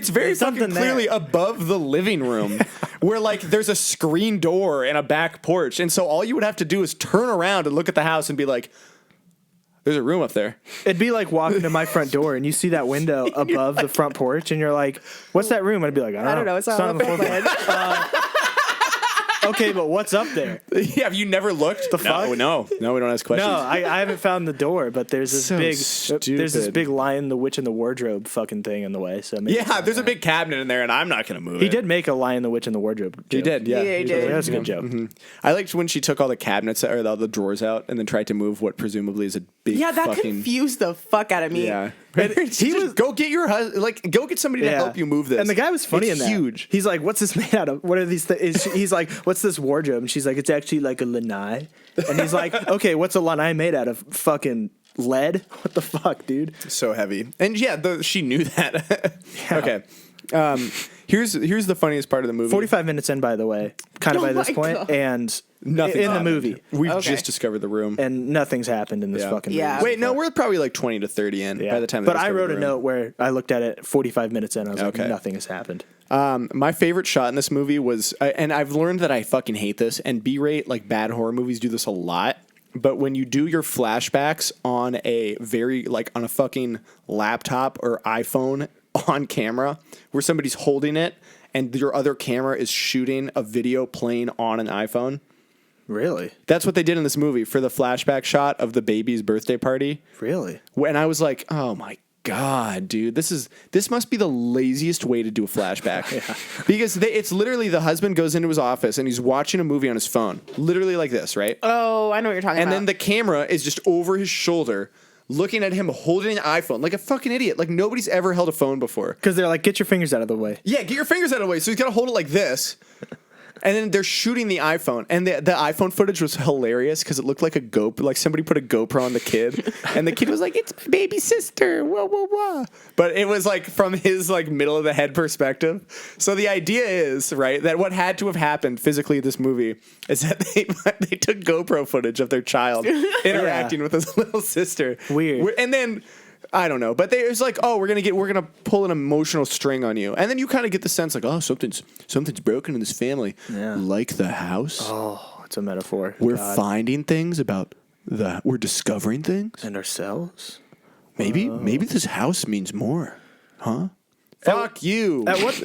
very There's fucking something clearly there. above the living room, where like there's a screen door and a back porch, and so all you would have to do is turn around and look at the house and be like, "There's a room up there." it'd be like walking to my front door and you see that window above the front porch and you're like, "What's that room?" I'd be like, "I don't know. It's not on the floor plan." Okay, but what's up there? Yeah, have you never looked? The fuck? No, we don't ask questions. No, I haven't found the door, but there's this So there's this stupid. big Lion the Witch and the Wardrobe fucking thing in the way. So maybe Yeah, there's a big cabinet in there, and I'm not gonna move it. he did make a Lion the Witch and the Wardrobe joke. He did, yeah. Yeah, he did. That's a good joke. I liked when she took all the cabinets or all the drawers out and then tried to move what presumably is a big Yeah, that fucking confused the fuck out of me. yeah. He was go get your husband, like go get somebody to Yeah. help you move this. And the guy was funny It's in that. huge. He's like, "What's this made out of? What are these things?" He's like, "What's this wardrobe?" And she's like, "It's actually like a lanai." And he's like, "Okay, what's a lanai made out of? Fucking lead? What the fuck, dude?" So heavy, and yeah, she knew that. Okay, here's the funniest part of the movie. 45 minutes in, by the way, kind of Oh by this my point, God. and Nothing in the happened. movie, We've Okay. just discovered the room. and nothing's happened in this Yeah. fucking Yeah. movie. Wait, no, we're probably like 20 to 30 in by the time. But I wrote a note where I looked at it 45 minutes in. I was Okay. like, nothing has happened. My favorite shot in this movie was, and I've learned that I fucking hate this, and B-rate, like bad horror movies do this a lot, but when you do your flashbacks on on a fucking laptop or iPhone on camera, where somebody's holding it, and your other camera is shooting a video playing on an iPhone. Really? That's what they did in this movie for the flashback shot of the baby's birthday party. Really? And I was like, oh my God, dude, this must be the laziest way to do a flashback. Because it's literally the husband goes into his office and he's watching a movie on his phone, literally like this, right? Oh, I know what you're talking And about. then the camera is just over his shoulder, looking at him holding an iPhone like a fucking idiot. Like nobody's ever held a phone before. Because they're like, get your fingers out of the way. Yeah, get your fingers out of the way. So he's got to hold it like this. And then they're shooting the iPhone, and the iPhone footage was hilarious because it looked like a GoPro, like somebody put a GoPro on the kid, and the kid was like, "It's my baby sister," whoa, whoa, whoa. But it was like from his like middle of the head perspective. So the idea is right that what had to have happened physically in this movie is that they took GoPro footage of their child interacting with his little sister. Weird. And then. I don't know, but it was like, oh, we're gonna pull an emotional string on you, and then you kind of get the sense like, oh, something's broken in this family, Yeah. like the house. Oh, it's a metaphor. We're God. finding things about we're discovering things. And ourselves? Maybe this house means more, huh? Fuck you. At what?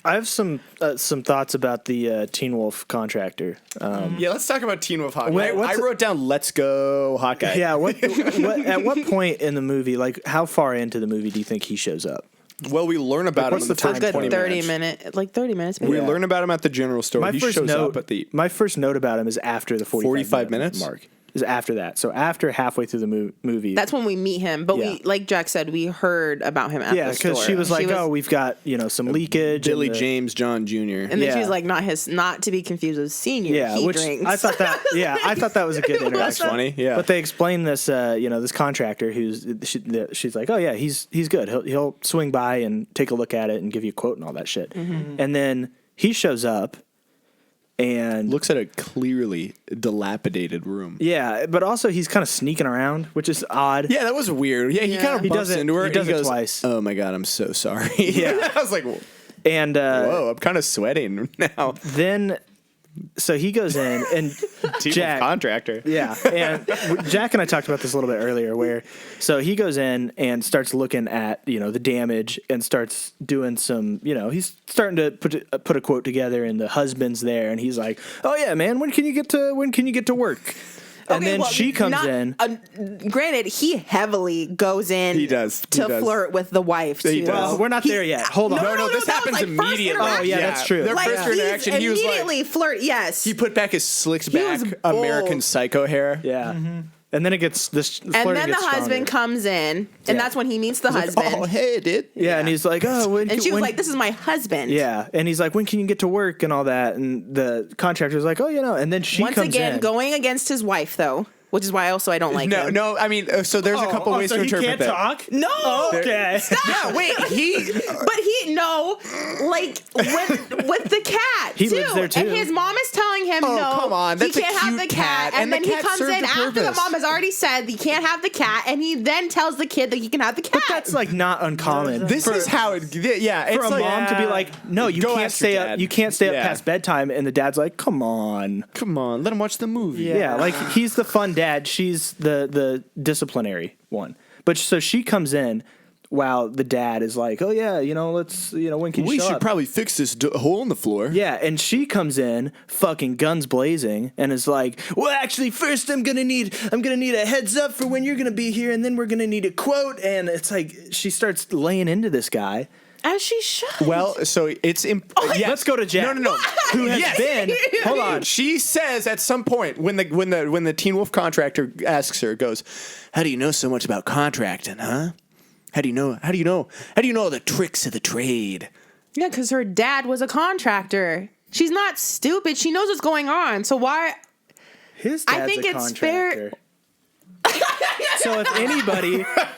I have some thoughts about the Teen Wolf contractor. Yeah, let's talk about Teen Wolf Hawkeye. Wait, I what's the- wrote down "Let's Go Hawkeye." Yeah. At what point in the movie, like how far into the movie do you think he shows up? Well, we learn about what's him in the the time first good 20 30 minutes. minute, 30 minutes. Maybe. We learn about him at the general store. My He first shows note. up at the. My first note about him is after the 45 minutes? mark. Is after that. So after halfway through the movie. That's when we meet him. But Yeah. we, like Jack said, we heard about him at yeah, the store. because she was like, "Oh, we've got some leakage." Billy and the- James John Jr. and then yeah. she was like, not to be confused with senior. Yeah, he which drinks. I thought that. Yeah, I thought that was a good That's interaction. funny. Yeah. But they explain this, this contractor she's like, oh yeah, he's good. He'll swing by and take a look at it and give you a quote and all that shit. Mm-hmm. And then he shows up, and Looks at a clearly dilapidated room. yeah, but also he's kind of sneaking around, which is odd. Yeah, that was weird. Yeah, he kind of He bumps does it- into her. he and does it goes, twice. Oh my god, I'm so sorry. Yeah. I was like, And whoa, I'm kind of sweating now. then, so he goes in, and Team Jack, contractor. yeah, and Jack and I talked about this a little bit earlier, where so he goes in and starts looking at the damage and starts doing some he's starting to put a quote together, and the husband's there, and he's like, oh yeah, man, when can you get to work? And then she comes in. Granted, he heavily goes in. He does. to flirt with the wife too. He does. Well, we're not there yet. Hold on. No, this that was, happens like, first immediately. interaction. Oh, yeah, that's true. Their Like, first he's interaction, he was immediately like, flirt. Yes, he put back his slicked He was back bold. American Psycho hair. Yeah. And then it gets this. and then the husband comes in, and Yeah. that's when he meets the husband. Oh, hey, dude. Yeah, and he's like, oh, and she was like, "This is my husband." yeah, and he's like, when can you get to work and all that? And the contractor's like, oh, and then she Once comes again, in. going against his wife, though, which is why I don't like him. No, I mean, so there's a couple ways to interpret that. talk? No. Okay. Yeah, wait, like with the cat. He too. lives there, too. And his mom is telling him Oh, no. come on, that's he a can't have cute the cat. cat, And and then the he cat comes served in a after the purpose. mom has already said he can't have the cat, and he then tells the kid that he can have the cat. But that's like not uncommon. This is how it. Yeah, for it's a like, mom to be like, no, you Go can't ask stay your up. dad. You can't stay up Yeah. past bedtime, and the dad's like, come on. come on, let him watch the movie. Yeah, like he's the fun dad. She's the disciplinary one. But so she comes in while the dad is like, oh yeah, let's when can you We show should up? probably fix this hole in the floor. Yeah, and she comes in, fucking guns blazing, and is like, "Well, actually, first I'm gonna need a heads up for when you're gonna be here, and then we're gonna need a quote." And it's like she starts laying into this guy. As she should. Well, so it's yes. Let's go to Jack. No. Who has Yes. been? Hold on. She says at some point when the Teen Wolf contractor asks her, goes, "How do you know so much about contracting, huh? How do you know all the tricks of the trade?" Yeah, because her dad was a contractor. She's not stupid. She knows what's going on. So why? His dad's I think a it's fair- contractor.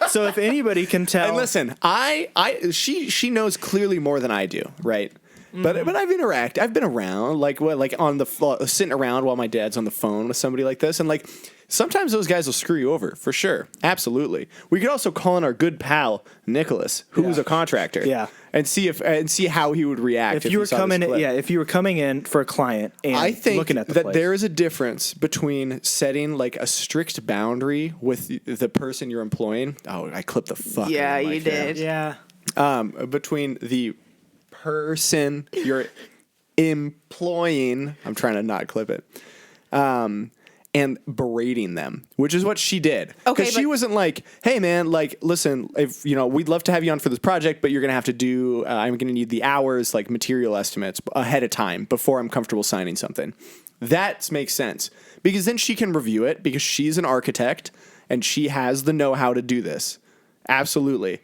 So if anybody can tell, And listen, she knows clearly more than I do, right? But I've been around, like on the sitting around while my dad's on the phone with somebody like this, and like sometimes those guys will screw you over for sure, absolutely. We could also call in our good pal Nicholas, who was a contractor, Yeah. and see how he would react if you he were saw this coming, clip. if you were coming in for a client and I think looking at the that place. there is a difference between setting like a strict boundary with the person you're employing. Oh, I clipped the fuck. Yeah, out of my you thing. did. Yeah. Between the person you're employing, I'm trying to not clip it, and berating them, which is what she did. Okay, Because she but- wasn't like, hey man, like, listen, if we'd love to have you on for this project, but you're gonna have to do, I'm gonna need the hours, like material estimates ahead of time before I'm comfortable signing something. That makes sense because then she can review it because she's an architect and she has the know-how to do this. Absolutely.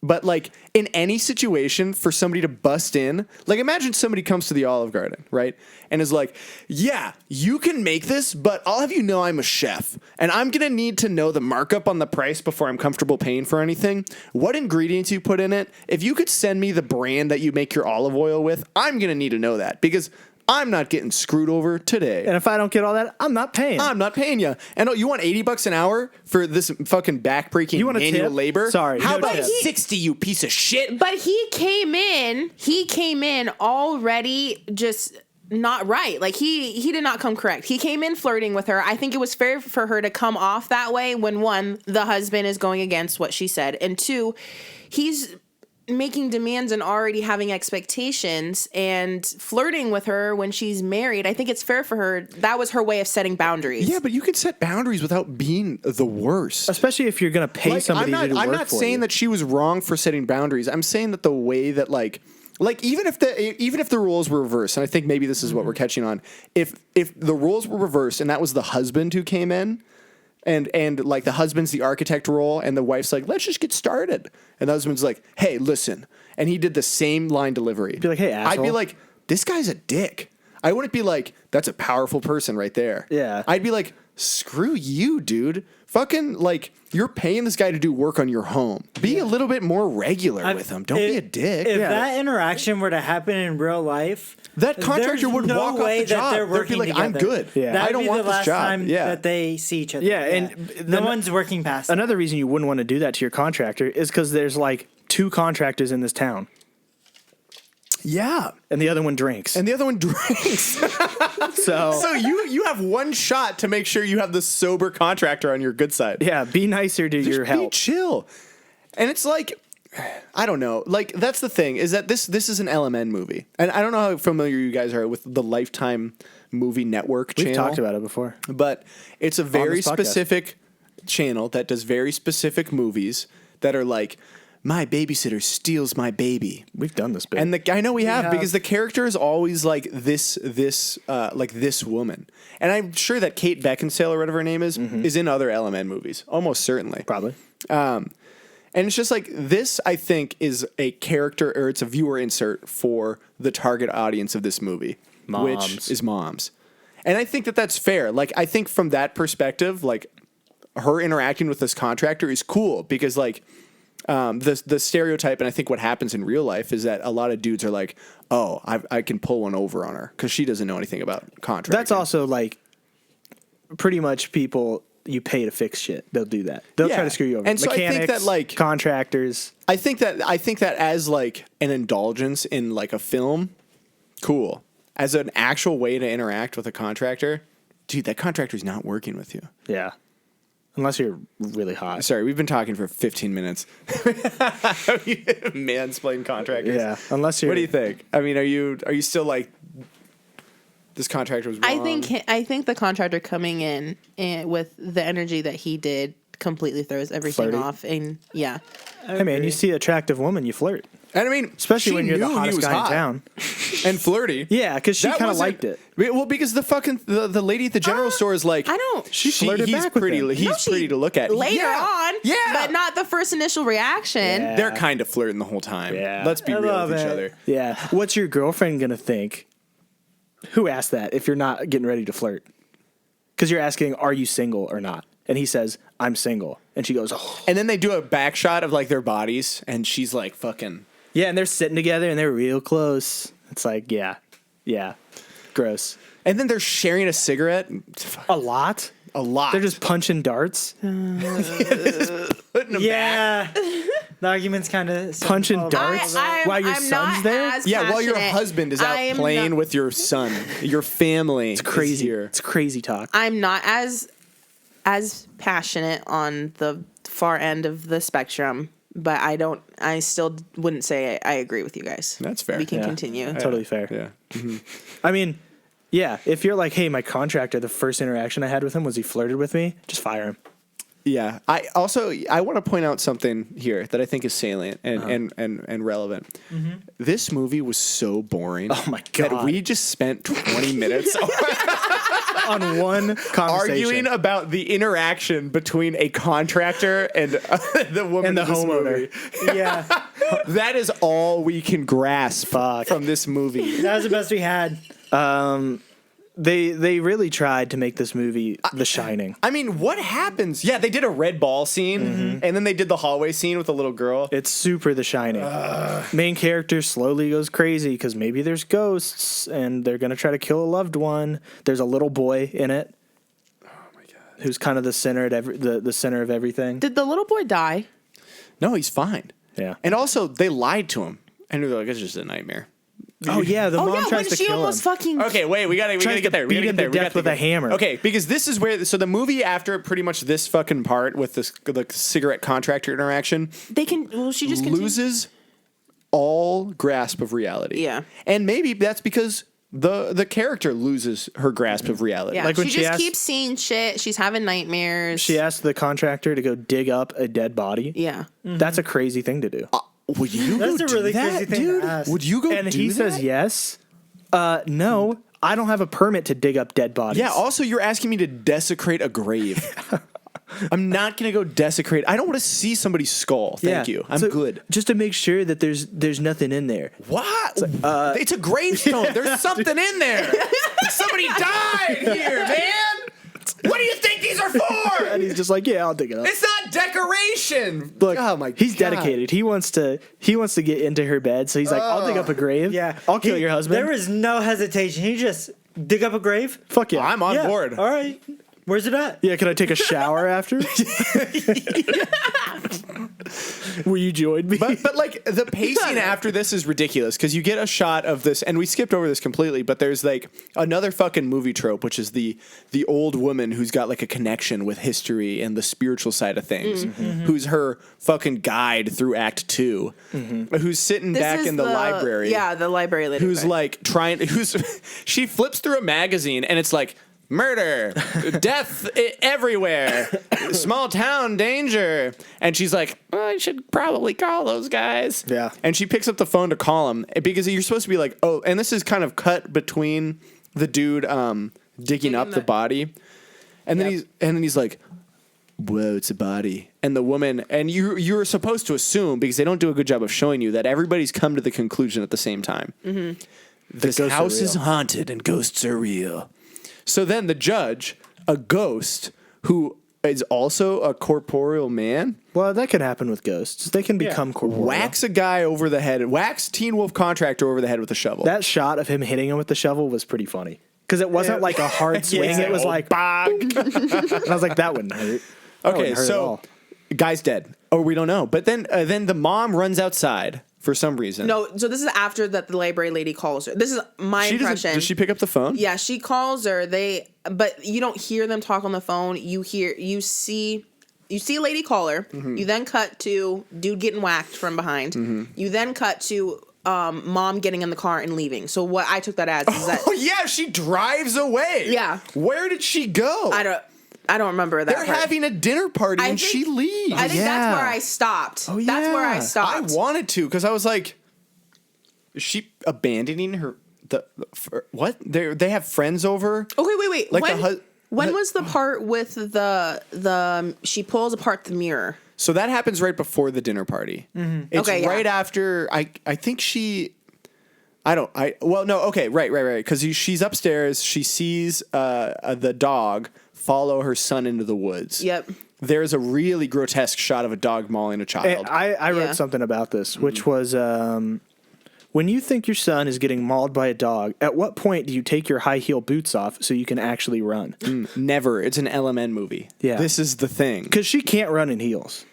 But like in any situation for somebody to bust in, like imagine somebody comes to the Olive Garden, right? And is like, yeah, you can make this, but I'll have you know I'm a chef and I'm going to need to know the markup on the price before I'm comfortable paying for anything. What ingredients you put in it. If you could send me the brand that you make your olive oil with, I'm going to need to know that because I'm not getting screwed over today. and if I don't get all that, I'm not paying. I'm not paying you. And you want $80 an hour for this fucking backbreaking You want a manual tip? labor? Sorry, How no about tip. 60, you piece of shit? But he came in already just not right. Like he did not come correct. He came in flirting with her. I think it was fair for her to come off that way when one, the husband is going against what she said, and two, he's making demands and already having expectations and flirting with her when she's married. I think it's fair for her. That was her way of setting boundaries. Yeah, but you can set boundaries without being the worst. Especially if you're going to pay somebody to do work I'm not for saying you. that she was wrong for setting boundaries. I'm saying that the way that like even if the roles were reversed, and I think maybe this is what we're catching on. If the roles were reversed and that was the husband who came in, and like the husband's the architect role and the wife's like, let's just get started. And the husband's like, hey, listen. And he did the same line delivery. Be like, hey, I'd be asshole. like, this guy's a dick. I wouldn't be like, that's a powerful person right there. Yeah. I'd be like, screw you, dude. Fucking, like, you're paying this guy to do work on your home. Be a little bit more regular with him. Don't be a dick. If that interaction were to happen in real life, That contractor there's would no walk off way the job. that they're They'd be working like, I'm together. good. Yeah. That'd I don't be want the this last job. time Yeah. that they see each other. Yeah, and no one's working past that. Another reason you wouldn't want to do that to your contractor is because there's like 2 contractors in this town, Yeah. and the other one drinks. And the other one drinks. So you have one shot to make sure you have the sober contractor on your good side. yeah, be nicer to your Be help. chill. And it's like, I don't know. Like, that's the thing, is that this is an LMN movie. And I don't know how familiar you guys are with the Lifetime Movie Network channel. We've talked about it before. But it's a very this podcast. specific channel that does very specific movies that are like, my babysitter steals my baby. We've done this bit. And I know we have have. because the character is always like this woman. And I'm sure that Kate Beckinsale or whatever her name is in other LMN movies, almost certainly. probably. And it's just like this, I think, is a character or it's a viewer insert for the target audience of this movie, Moms. which is moms. And I think that that's fair. Like, I think from that perspective, like her interacting with this contractor is cool because like the stereotype, and I think what happens in real life is that a lot of dudes are like, oh, I can pull one over on her because she doesn't know anything about contracting. That's also like pretty much people you pay to fix shit. They'll do that. They'll Yeah. try to screw you over. And so I think Mechanics, that, like- contractors. I think that as like an indulgence in like a film, cool. As an actual way to interact with a contractor, dude, that contractor's not working with you. Yeah. Unless you're really hot. Sorry, we've been talking for 15 minutes. Mansplain contractors. Yeah. Unless you're. What do you think? I mean, are you still like this contractor was wrong? I think the contractor coming in with the energy that he did completely throws everything Flirty. off. And yeah, Hey man, you see an attractive woman, you flirt. And I mean, Especially she when you're the knew he hottest was guy hot in town. and flirty. Yeah, because she That kind of wasn't- liked it. Well, because the lady at the general store is like, I don't. She flirted he's back with pretty. him. He's No, she- pretty to look at later Yeah. on, Yeah, but not the first initial reaction. Yeah. They're kind of flirting the whole time. Yeah. Let's be I real love with each it. other. Yeah. What's your girlfriend gonna think? Who asked that if you're not getting ready to flirt? Because you're asking, are you single or not? And he says, I'm single. And she goes, oh. And then they do a back shot of like their bodies, and she's like, "Fucking." Yeah, and they're sitting together and they're real close. It's like, yeah. Gross. And then they're sharing a cigarette. A lot? A lot. They're just punching darts. putting them back. Yeah. The argument's kind of Punching darts? While your I'm son's not there? as Yeah, while your passionate. husband is I out am playing not- with your son, your family. It's Crazy. here. It's crazy talk. I'm not as passionate on the far end of the spectrum, but I still wouldn't say I agree with you guys. That's fair. We can Yeah. continue. Totally fair. Yeah. I mean, yeah, if you're like, hey, my contractor, the first interaction I had with him was he flirted with me, just fire him. Yeah. I want to point out something here that I think is salient and relevant. This movie was so boring. Oh my That God. we just spent 20 minutes On one conversation. arguing about the interaction between a contractor and the woman And the in this homeowner. movie. Yeah. That is all we can grasp Fuck. from this movie. That was the best we had. They really tried to make this movie The Shining. I mean, what happens? Yeah, they did a red ball scene, and then they did the hallway scene with the little girl. It's super The Shining. Main character slowly goes crazy because maybe there's ghosts and they're gonna try to kill a loved one. There's a little boy in it. Oh my god! Who's kind of the center the center of everything. Did the little boy die? No, he's fine. Yeah. And also, they lied to him, and they're like, "It's just a nightmare." Oh yeah, the Oh mom yeah, when tries to she kill almost him. fucking. Okay, wait, we gotta Tries get there. to We beat gotta him get to there. death with a hammer. Okay, because this is where. So the movie after pretty much this fucking part with this the cigarette contractor interaction They can. Well, she just continued. loses all grasp of reality. Yeah. and maybe that's because the character loses her grasp of reality. Yeah, Like when she she just asked- keeps seeing shit. She's having nightmares. She asked the contractor to go dig up a dead body. Yeah. That's a crazy thing to do. Would you That's go a do really that, crazy thing to dude? ask. Would you go And do he that? says yes. No, I don't have a permit to dig up dead bodies. Yeah, also you're asking me to desecrate a grave. I'm not gonna go desecrate. I don't want to see somebody's skull. Thank you. I'm So, good. Just to make sure that there's nothing in there. What? It's a gravestone. There's something in there. Somebody died here, man. What do you think these are for? And he's just like, yeah, I'll dig it up. It's not decoration. Look, oh my he's God. dedicated. He wants to get into her bed, so he's like, I'll dig up a grave. Yeah. I'll kill your husband. There was no hesitation. He just dig up a grave. Fuck yeah. I'm on Yeah. board. All right. Where's it at? Yeah, can I take a shower after? Will you join me? But like the pacing after this is ridiculous because you get a shot of this, and we skipped over this completely. But there's like another fucking movie trope, which is the old woman who's got like a connection with history and the spiritual side of things, who's her fucking guide through Act 2, who's sitting back is in the library, Yeah, the library lady. who's like she flips through a magazine and it's like. Murder, death everywhere, small town danger. And she's like, well, I should probably call those guys. Yeah. And she picks up the phone to call him because you're supposed to be like, oh, and this is kind of cut between the dude digging up the body. And then he's like, whoa, it's a body. And the woman, and you're supposed to assume, because they don't do a good job of showing you, that everybody's come to the conclusion at the same time. This ghosts are house is real. haunted and ghosts are real. So then the judge, a ghost who is also a corporeal man, Well, that can happen with ghosts. They can become corporeal. whacks a guy over the head, whacks Teen Wolf contractor over the head with a shovel. That shot of him hitting him with the shovel was pretty funny. Because it wasn't like a hard swing. It was like, bog. And I was like, that wouldn't hurt. That Okay, wouldn't hurt at so all. guy's dead. Or we don't know. But then the mom runs outside for some reason. No, so this is after that the library lady calls her. This is my impression. Does she pick up the phone? Yeah, she calls her. But you don't hear them talk on the phone. You see a lady call her. You then cut to dude getting whacked from behind. You then cut to mom getting in the car and leaving. So what I took that as is that Oh yeah, she drives away. Yeah. Where did she go? I don't remember that. They're part. having a dinner party I and think- she leaves. I think Yeah. that's where I stopped. Oh, That's where I yeah. stopped. I wanted to because I was like, is she abandoning her? What? They have friends over. Okay, wait. Like when was the part with the she pulls apart the mirror? So that happens right before the dinner party. It's Okay, yeah. right after. I think she. Well, no. Okay, right. Because she's upstairs. She sees the dog follow her son into the woods. Yep. There's a really grotesque shot of a dog mauling a child. And I wrote Yeah. something about this, which was when you think your son is getting mauled by a dog, at what point do you take your high heel boots off so you can actually run? Never. It's an LMN movie. Yeah. This is the thing. Because she can't run in heels.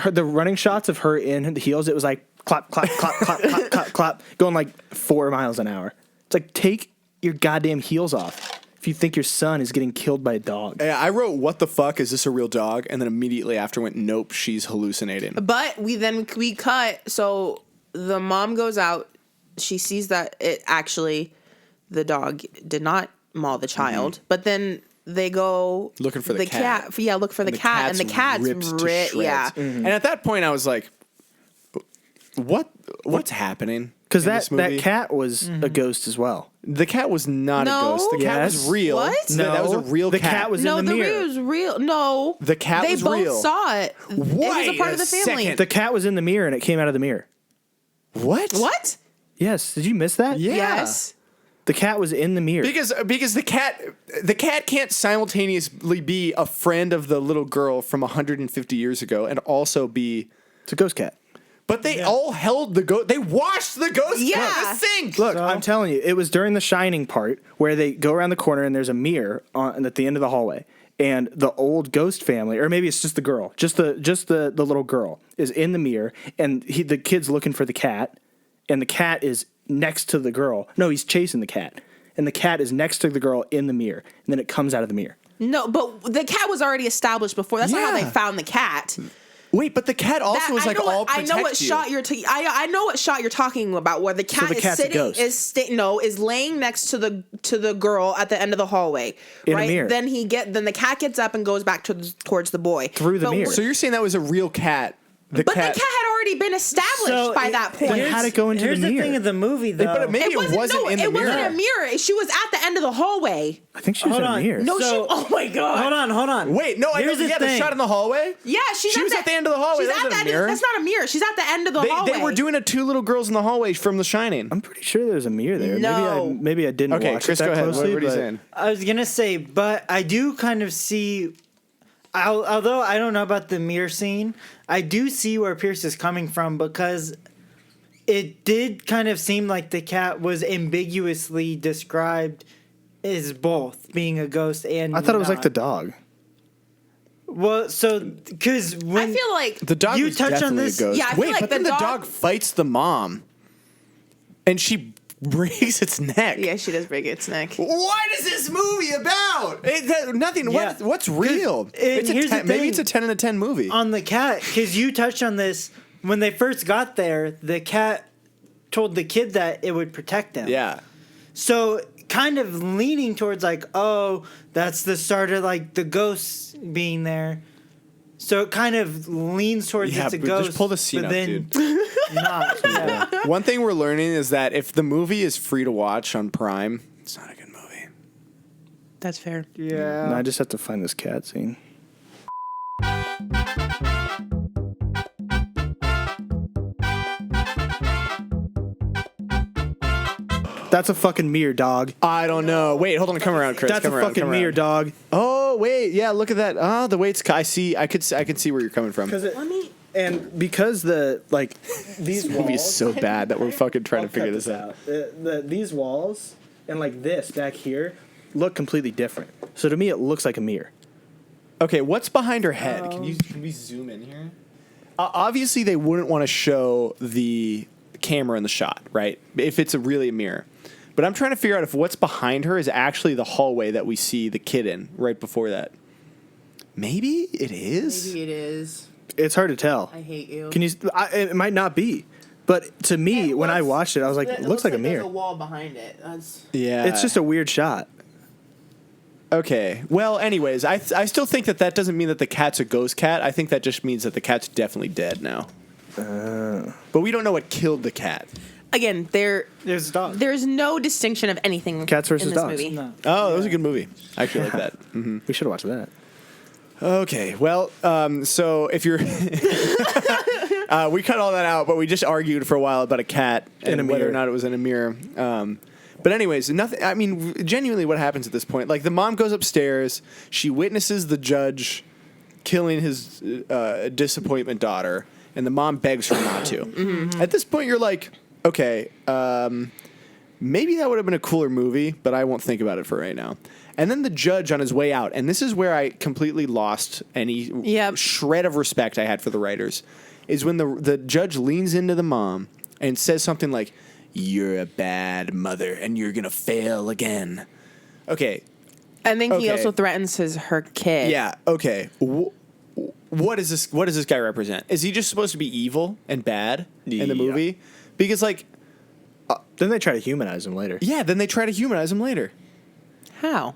The running shots of her in the heels, it was like clap, clap, clap, clap, clap, clap, clap, going like 4 miles an hour. It's like, take your goddamn heels off if you think your son is getting killed by a dog. Yeah, I wrote, "What the fuck is this a real dog?" And then immediately after went, "Nope, she's hallucinating." But we cut. So the mom goes out. She sees that the dog did not maul the child. But then they go Looking for the cat. Yeah, look for the cat, and the cat's ripped to ripped. shreds. Yeah. And at that point, I was like, "What's happening?" Because in this that movie? cat was a ghost as well. The cat was not No. a ghost. The cat was Yes. real. What? No, that was a real the cat. cat was No, in the mirror. real was real. No, The cat they was both real. saw it. It was Wait a part of a the family. second. The cat was in the mirror and it came out of the mirror. What? What? Yes. Did you miss that? Yeah. Yes. The cat was in the mirror. Because the cat can't simultaneously be a friend of the little girl from 150 years ago and also be. It's a ghost cat. But they all held the ghost. They washed the ghost Yeah. cat in the sink. Look, I'm telling you, it was during the Shining part where they go around the corner and there's a mirror at the end of the hallway, and the old ghost family, or maybe it's just the girl, just the little girl is in the mirror, and the kid's looking for the cat, and the cat is next to the girl. No, he's chasing the cat, and the cat is next to the girl in the mirror, and then it comes out of the mirror. No, but the cat was already established before. That's not how Yeah. they found the cat. Wait, but the cat also was like all protect I know what you. shot you're. I know what shot you're talking about. Where the cat the is cat's a sitting ghost. is laying next to the girl at the end of the hallway. In a right. mirror. Then the cat gets up and goes back towards the boy Through the But mirror. So you're saying that was a real cat But the cat had already been established by that point. Then how'd it go into Here's the the mirror? thing of the movie, though. But maybe it wasn't in the mirror. It wasn't a mirror. She was at the end of the hallway. I think she was Hold in a on. mirror. No, So- oh my god. Hold on. Wait, no, I know. Here's the Yeah, the thing. shot in the hallway. Yeah, She was at the end of the hallway. She's That at wasn't a the end. mirror. That's not a mirror. She's at the end of the hallway. They were doing a two little girls in the hallway from The Shining. I'm pretty sure there's a mirror there. No. Maybe I didn't Okay, watch Chris, it that go ahead. closely. What are you but saying? I was gonna say, but I do kind of see. Although I don't know about the mirror scene, I do see where Pierce is coming from because it did kind of seem like the cat was ambiguously described as both being a ghost and. I thought it was like the not. dog. Well, so because when I feel like The dog You was touch on definitely this- a ghost. Yeah, I feel Wait, like but the then the dog- dog fights the mom, and she breaks its neck. yeah, she does break its neck. What is this movie about? Nothing. Yeah. What's real? It's a here's the 10, maybe thing. it's a 10 out of 10 movie. on the cat, because you touched on this when they first got there, the cat told the kid that it would protect him. Yeah. So kind of leaning towards like, oh, that's the start of like the ghosts being there. So it kind of leans towards Yeah, it's a but ghost. just pull the scene but up, then dude. not. Yeah. One thing we're learning is that if the movie is free to watch on Prime, it's not a good movie. That's fair. No, I just have to find this cat scene. That's a fucking mirror, dog. I don't know. Wait, hold on. Come around, Chris. That's come a around, fucking come mirror, around. dog. Oh, wait. Yeah, look at that. Oh, the way it's. I see. I could see where you're coming from. And because the like these This movie is so bad that we're fucking trying to figure this out. These walls and like this back here look completely different. So to me, it looks like a mirror. Okay, what's behind her head? Can we zoom in here? Obviously, they wouldn't want to show the camera in the shot, right? If it's really a mirror. But I'm trying to figure out if what's behind her is actually the hallway that we see the kid in right before that. Maybe it is. Maybe it is. It's hard to tell. I hate you. Can you? It might not be, but to me, when I watched it, I was like, it looks like a mirror. There's a wall behind it. Yeah. It's just a weird shot. Okay. Well, anyways, I still think that doesn't mean that the cat's a ghost cat. I think that just means that the cat's definitely dead now. But we don't know what killed the cat. Again, There's a dog. there's no distinction of anything Cats versus in this dogs. movie. No. Oh, that was a good movie. I actually like that. We should have watched that. Okay, well, so if you're, we cut all that out, but we just argued for a while about a cat and In a whether or mirror. not it was in a mirror. But anyways, nothing. I mean, genuinely, what happens at this point? Like the mom goes upstairs, she witnesses the judge killing his disappointment daughter, and the mom begs her not to. At this point, you're like, okay, maybe that would have been a cooler movie, but I won't think about it for right now. And then the judge on his way out, and this is where I completely lost any shred of respect I had for the writers, is when the judge leans into the mom and says something like, "You're a bad mother, and you're gonna fail again." Okay, And then he Okay. also threatens her kid. yeah, okay. What does this guy represent? Is he just supposed to be evil and bad in the Yeah. movie? Because like, Then they try to humanize him later. yeah, then they try to humanize him later. How?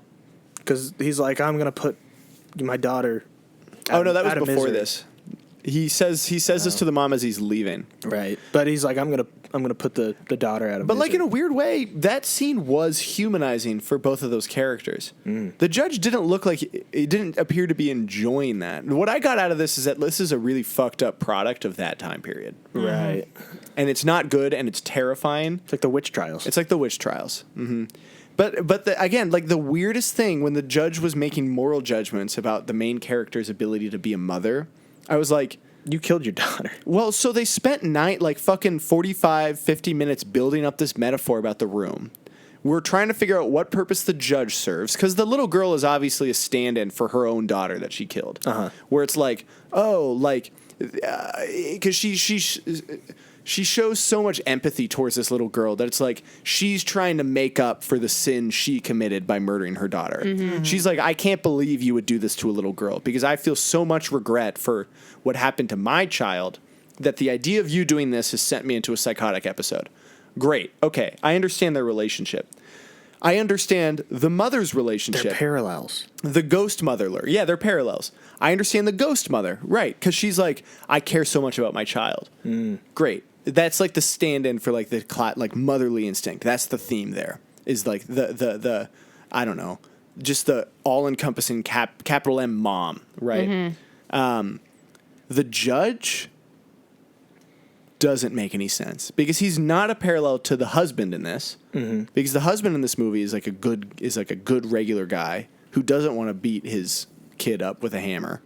Because he's like, I'm gonna put my daughter. Oh no, that was out of before misery. this. He says this to the mom as he's leaving. Right. But he's like, I'm gonna put the daughter out of. But like in misery. a weird way, that scene was humanizing for both of those characters. The judge didn't look like he didn't appear to be enjoying that. What I got out of this is that this is a really fucked up product of that time period, Right. and it's not good and it's terrifying. It's like the witch trials. It's like the witch trials. But again, like the weirdest thing when the judge was making moral judgments about the main character's ability to be a mother, I was like, You killed your daughter. well, so they spent fucking 45, 50 minutes building up this metaphor about the room. We're trying to figure out what purpose the judge serves, because the little girl is obviously a stand-in for her own daughter that she killed. Where it's like, because she shows so much empathy towards this little girl that it's like she's trying to make up for the sin she committed by murdering her daughter. She's like, I can't believe you would do this to a little girl because I feel so much regret for what happened to my child that the idea of you doing this has sent me into a psychotic episode. Great. Okay. I understand their relationship. I understand the mother's relationship. They're parallels. The ghost mother. Yeah, they're parallels. I understand the ghost mother, right? Because she's like, I care so much about my child. Great. That's like the stand-in for like the like motherly instinct. That's the theme there. Is like the I don't know, just the all-encompassing capital M mom, right? The judge doesn't make any sense because he's not a parallel to the husband in this. Because the husband in this movie is like a good regular guy who doesn't want to beat his kid up with a hammer.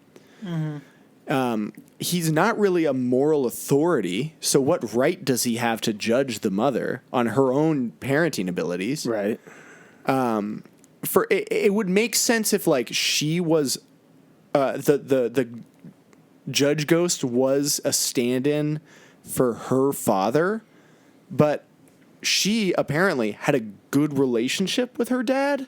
He's not really a moral authority, so what right does he have to judge the mother on her own parenting abilities? Right. It would make sense if like she was the judge ghost was a stand-in for her father, but she apparently had a good relationship with her dad.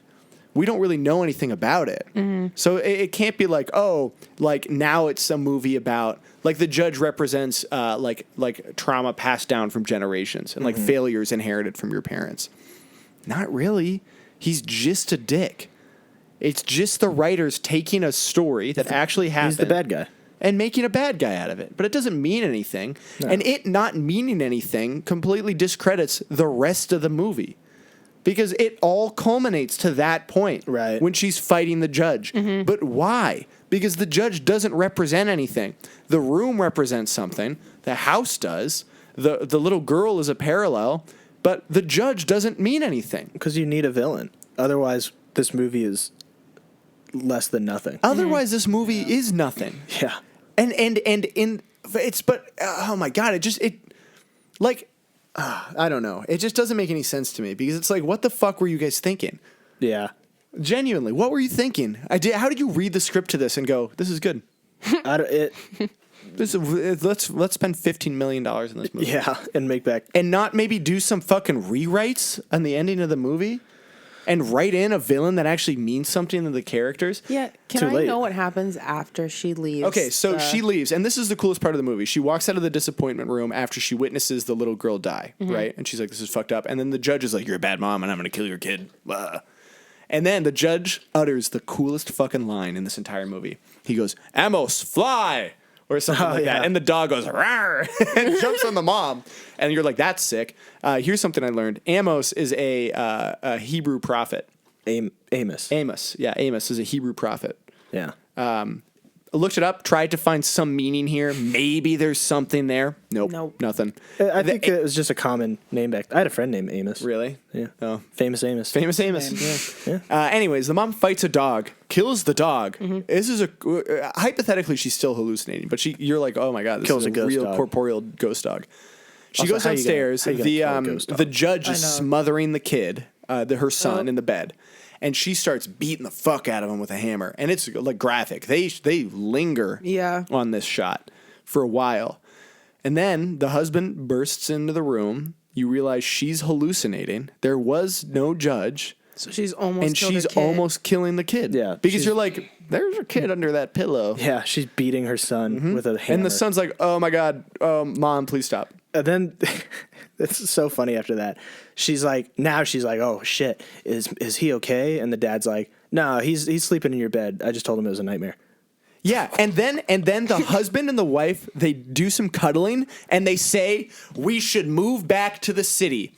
We don't really know anything about it. So it can't be like, oh, like now it's a movie about like the judge represents like trauma passed down from generations and like failures inherited from your parents. Not really. He's just a dick. It's just the writers taking a story that actually happened. He's the bad guy. And making a bad guy out of it. But it doesn't mean anything. No. And it not meaning anything completely discredits the rest of the movie. Because it all culminates to that point. Right. When she's fighting the judge. But why? Because the judge doesn't represent anything. The room represents something. The house does. The little girl is a parallel. But the judge doesn't mean anything. Because you need a villain. Otherwise, this movie is less than nothing. Otherwise, this movie is nothing. Yeah. And it's, but, oh my God, I don't know. It just doesn't make any sense to me because it's like, what the fuck were you guys thinking? Yeah. Genuinely, what were you thinking? How did you read the script to this and go, this is good? Let's spend $15 million in this movie. Yeah, and make back. And not maybe do some fucking rewrites on the ending of the movie? And write in a villain that actually means something to the characters? Yeah. Can I know what happens after she leaves? Okay, so she leaves, and this is the coolest part of the movie. She walks out of the disappointment room after she witnesses the little girl die, right? And she's like, this is fucked up. And then the judge is like, you're a bad mom, and I'm going to kill your kid. Blah. And then the judge utters the coolest fucking line in this entire movie. He goes, Amos, fly! Or something like that. And the dog goes, rawr, and jumps on the mom. And you're like, that's sick. Here's something I learned. Amos is a Hebrew prophet. Amos. Yeah, Amos is a Hebrew prophet. Yeah. I looked it up, tried to find some meaning here. Maybe there's something there. Nope. Nothing. I think it was just a common name back. I had a friend named Amos. Really? Yeah. Oh. Famous Amos. Yeah. Anyways, the mom fights a dog, kills the dog. This is hypothetically she's still hallucinating, but you're like, oh my God, this Kills is a ghost real dog. corporeal ghost dog. She Also, goes how you gonna downstairs. kill a ghost dog? The judge is smothering the kid, her son, in the bed. And she starts beating the fuck out of him with a hammer. And it's like graphic. They linger on this shot for a while. And then the husband bursts into the room. You realize she's hallucinating. There was no judge. So she's almost killing the kid. Yeah, Because you're like, there's a kid under that pillow. Yeah, she's beating her son with a hammer. And the son's like, oh my God, Mom, please stop. And then it's so funny after that. She's like, oh shit, is he okay? And the dad's like, no, he's sleeping in your bed. I just told him it was a nightmare. Yeah, and then the husband and the wife, they do some cuddling and they say we should move back to the city.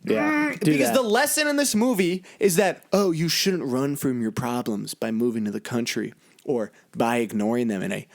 Yeah, because the lesson in this movie is that, oh, you shouldn't run from your problems by moving to the country or by ignoring them in a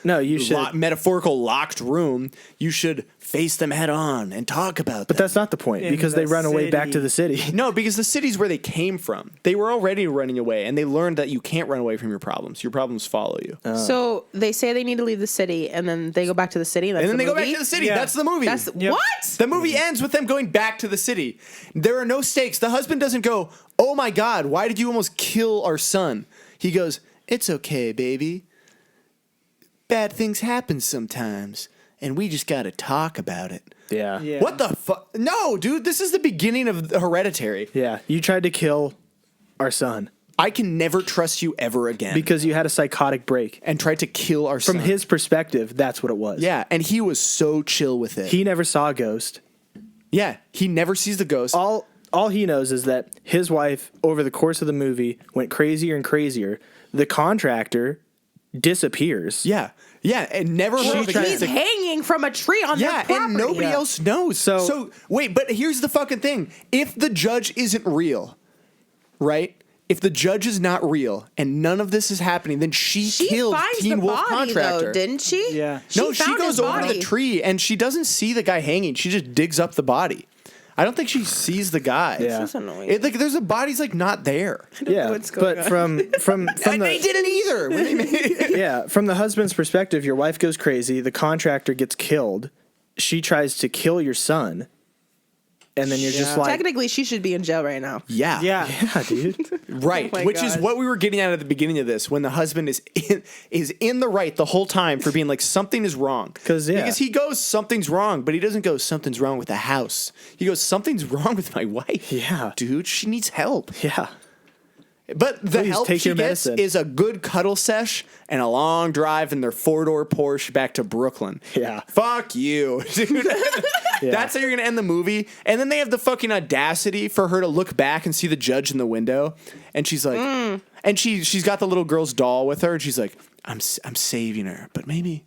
metaphorical locked room. You should face them head on and talk about them. But that's not the point because they run away back to the city. No, because the city's where they came from. They were already running away, and they learned that you can't run away from your problems. Your problems follow you. So they say they need to leave the city, and then they go back to the city. And then they go back to the city. Yeah. That's the movie. What? The movie ends with them going back to the city. There are no stakes. The husband doesn't go, oh my God, why did you almost kill our son? He goes, it's okay, baby. Bad things happen sometimes, and we just got to talk about it. Yeah. What the fuck? No, dude, this is the beginning of Hereditary. Yeah, you tried to kill our son. I can never trust you ever again. Because you had a psychotic break. And tried to kill our son. From his perspective, that's what it was. Yeah, and he was so chill with it. He never saw a ghost. Yeah, he never sees the ghost. All all he knows is that his wife, over the course of the movie, went crazier and crazier. The contractor disappears. Yeah. Yeah, and never heard of He's hanging from a tree on their property. and nobody else knows. So wait, but here's the fucking thing. If the judge isn't real, right? If the judge is not real and none of this is happening, then she killed finds Teen the Wolf body, Contractor. though, didn't she? Yeah. No, she she found goes his over to the body. tree and she doesn't see the guy hanging. She just digs up the body. I don't think she sees the guy. Yeah. This is annoying. There's a body's like not there. Yeah, what's going but on. from And they the didn't either. When they made yeah, from the husband's perspective, your wife goes crazy. The contractor gets killed. She tries to kill your son, and then you're just like, Technically, she should be in jail right now. yeah. Yeah. yeah, dude. Right, Oh my which is God. what we were getting at the beginning of this, when the husband is in the right the whole time for being like something is wrong. Because he goes something's wrong, but he doesn't go something's wrong with the house. He goes something's wrong with my wife. Yeah. dude, she needs help. yeah, But the Please help take she your gets medicine. is a good cuddle sesh and a long drive in their 4-door Porsche back to Brooklyn. Yeah. Fuck you, dude. Yeah. That's how you're gonna end the movie. And then they have the fucking audacity for her to look back and see the judge in the window, and she's like, and she's got the little girl's doll with her, and she's like, I'm saving her, but maybe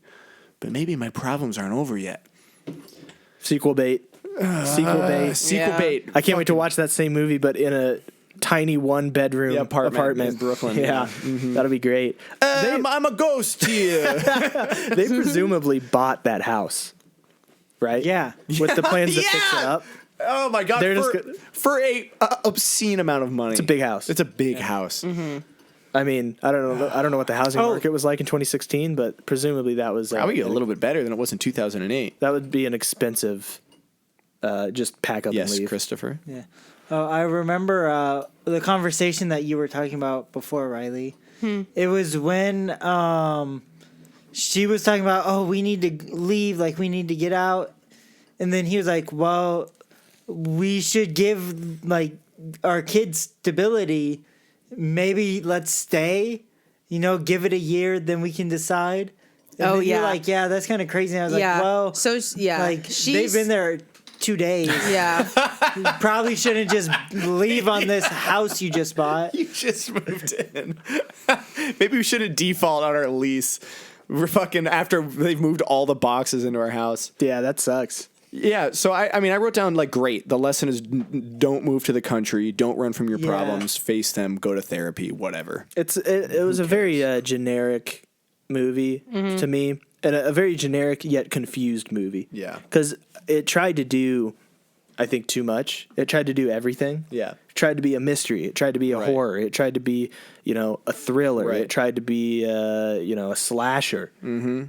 my problems aren't over yet. sequel bait. Sequel bait. Sequel Yeah. bait. I can't wait to watch that same movie, but in a tiny 1-bedroom Yeah, apartment apartment in Brooklyn, Yeah, that'll be great. I'm a ghost here. They presumably bought that house, right? Yeah. with the plans to fix it Yeah. up. Oh my god! They're just For a obscene amount of money. It's a big house. It's a big house. I mean, I don't know what the housing market was like in 2016, but presumably that was Probably a little bit better than it was in 2008. that would be an expensive. Just pack up and Yes, leave. Christopher. Yeah. Oh, I remember the conversation that you were talking about before, Riley. It was when she was talking about, oh, we need to leave, like we need to get out, and then he was like, well, we should give like our kids stability. Maybe let's stay. Give it a year, then we can decide. And Oh, then you're yeah. like, yeah, that's kind of crazy. And I was Yeah. like, well, So, yeah. like they've She's- been there 2 days. Yeah. Probably shouldn't just leave on this house you just bought. You just moved in. Maybe we shouldn't default on our lease. We're fucking after they've moved all the boxes into our house. Yeah, that sucks. Yeah, so I mean, I wrote down like, great. The lesson is don't move to the country, don't run from your Yeah. problems, face them, go to therapy, whatever. It was a very generic movie to me, and a very generic yet confused movie. Yeah. because it tried to do, I think, too much. It tried to do everything. Yeah. It tried to be a mystery. It tried to be a Right. horror. It tried to be, a thriller. Right. It tried to be, a slasher. Mm-hmm.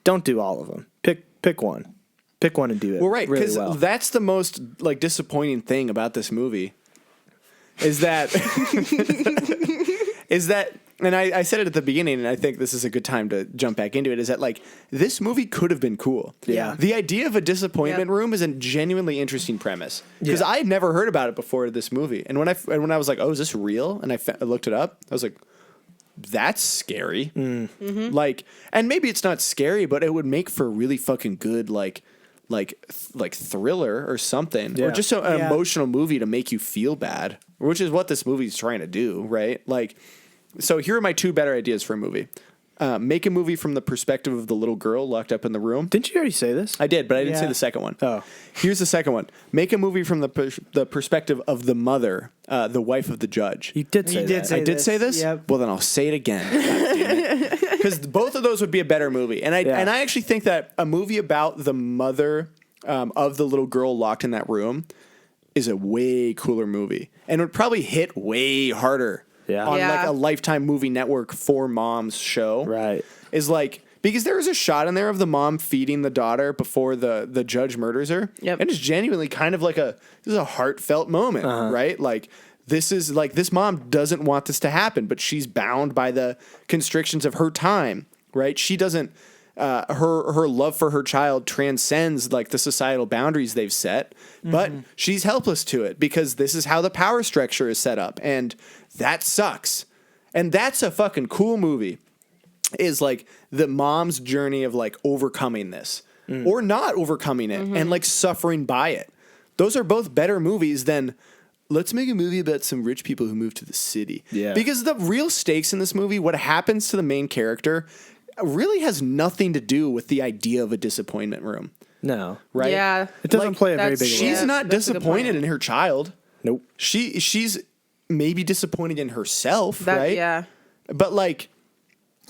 Don't do all of them. Pick one. Pick one and do it. Well, right, really because well. that's the most like disappointing thing about this movie, is that and I said it at the beginning, and I think this is a good time to jump back into it. Is that like this movie could have been cool? Yeah. The idea of a disappointment Yeah. room is a genuinely interesting premise because Yeah. I had never heard about it before this movie, and when I was like, oh, is this real? And I looked it up, I was like, that's scary. Like, and maybe it's not scary, but it would make for a really fucking good like thriller or something, Yeah. or just an Yeah. emotional movie to make you feel bad, which is what this movie's trying to do, right? Like, so here are my 2 better ideas for a movie. Make a movie from the perspective of the little girl locked up in the room. Didn't you already say this? I did, but I didn't say Yeah. the second one. Oh. Here's the second one. Make a movie from the perspective of the mother, the wife of the judge. You did say You did that. say I did say this? Yep. Well, then I'll say it again. Because both of those would be a better movie. And I actually think that a movie about the mother of the little girl locked in that room is a way cooler movie. And it would probably hit way harder Yeah. on Yeah. like a Lifetime Movie Network for moms show. Right. Is like, because there is a shot in there of the mom feeding the daughter before the judge murders her. Yep. And it's genuinely kind of like this is a heartfelt moment, right? Like, this is like, this mom doesn't want this to happen, but she's bound by the constrictions of her time, right? She doesn't, her love for her child transcends like the societal boundaries they've set, but she's helpless to it because this is how the power structure is set up. And that sucks. And that's a fucking cool movie. Is like the mom's journey of like overcoming this or not overcoming it and like suffering by it. Those are both better movies than let's make a movie about some rich people who move to the city. Yeah. Because the real stakes in this movie, what happens to the main character, really has nothing to do with the idea of a disappointment room, No. right? Yeah. It doesn't Like, play a very that's- big role. She's Yeah, not that's a good disappointed point. in her child. Nope. She's maybe disappointed in herself, That, right? Yeah. But like,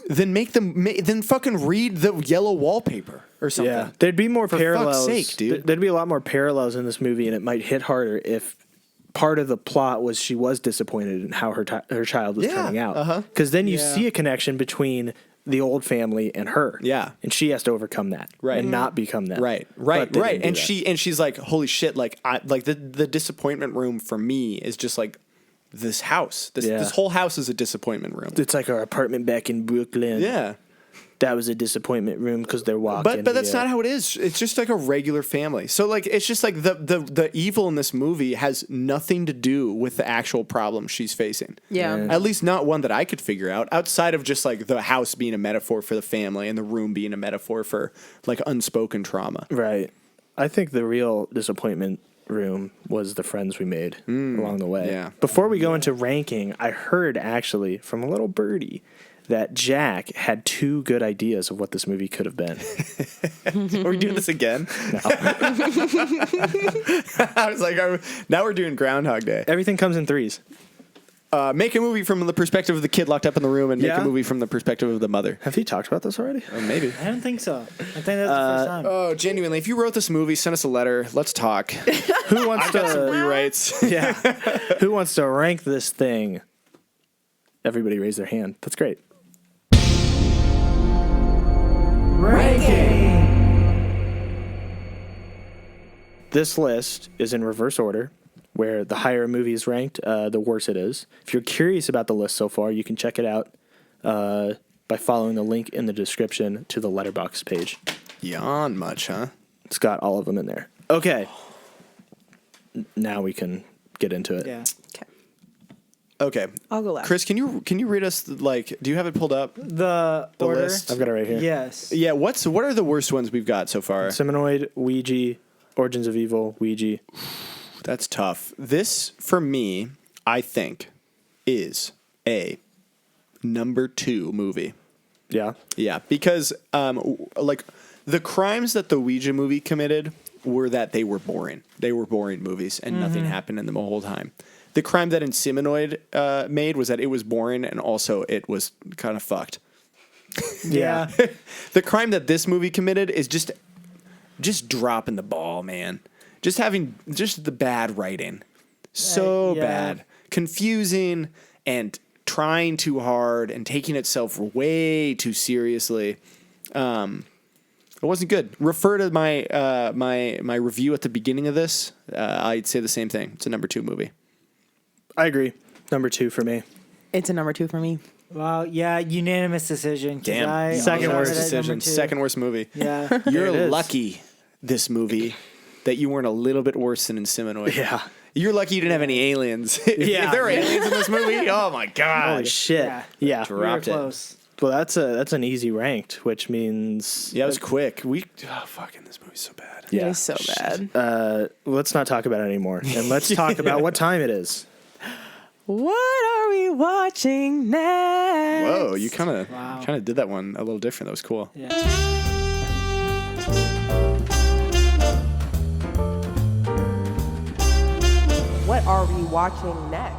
then fucking read the yellow wallpaper or something. Yeah, there'd be more For parallels. fuck's sake, dude. There'd be a lot more parallels in this movie, and it might hit harder if part of the plot was she was disappointed in how her child was Yeah, turning out. uh-huh. Because then you Yeah. see a connection between the old family and her. Yeah. and she has to overcome that, Right. and not become that. Right, But right, they right. didn't do And that. she's like, holy shit! Like, the disappointment room for me is just like this house. This whole house is a disappointment room. It's like our apartment back in Brooklyn. Yeah, that was a disappointment room because they're walking. but that's not how it is. It's just like a regular family. So like, it's just like the evil in this movie has nothing to do with the actual problem she's facing. Yeah. Yeah. At least not one that I could figure out, outside of just like the house being a metaphor for the family and the room being a metaphor for like unspoken trauma. Right. I think the real disappointment room was the friends we made along the way. yeah. Before we go into ranking, I heard actually from a little birdie that Jack had 2 good ideas of what this movie could have been. Are we doing this again? I was like, now we're doing Groundhog Day. Everything comes in 3s. Make a movie from the perspective of the kid locked up in the room and make Yeah. a movie from the perspective of the mother. Have you talked about this already? Maybe. I don't think so. I think that's the first time. Oh, genuinely, if you wrote this movie, send us a letter. Let's talk. Who wants Got some to rewrites. Yeah. Who wants to rank this thing? Everybody raise their hand. That's great. This list is in reverse order, where the higher a movie is ranked, the worse it is. If you're curious about the list so far, you can check it out by following the link in the description to the Letterboxd page. Yawn much, huh? It's got all of them in there. Okay. Now we can get into it. Yeah. Okay. I'll go last. Chris, can you read us like? Do you have it pulled up? The The order. list. I've got it right here. Yes. Yeah. What are the worst ones we've got so far? Seminoid, Ouija, Origins of Evil, Ouija. That's tough. This for me, I think, is a number 2 movie. Yeah. Yeah, because like the crimes that the Ouija movie committed were that they were boring. They were boring movies, and nothing happened in them the whole time. The crime that Inseminoid made was that it was boring, and also it was kind of fucked. Yeah. The crime that this movie committed is just dropping the ball, man. Just having just the bad writing, so yeah. bad, confusing, and trying too hard and taking itself way too seriously. It wasn't good. Refer to my my review at the beginning of this. I'd say the same thing. It's a number 2 movie. I agree. Number 2 for me. It's a number 2 for me. Well, yeah, unanimous decision. 'cause Damn. I Second also worst had it at decision. number 2. Second worst movie. Yeah. There it You're is. lucky this movie that you weren't a little bit worse than Inseminoid. Yeah. You're lucky you didn't have any aliens. Yeah. If there were aliens in this movie, oh my god. Holy shit. Yeah. Yeah. We were Dropped it. close. Well, that's an easy ranked, which means Yeah, it was quick. Fucking this movie's so bad. Yeah. It's so bad. Let's not talk about it anymore, and let's talk about what time it is. What are we watching next? Whoa, you kind Wow. of did that one a little different. That was cool. Yeah. What are we watching next?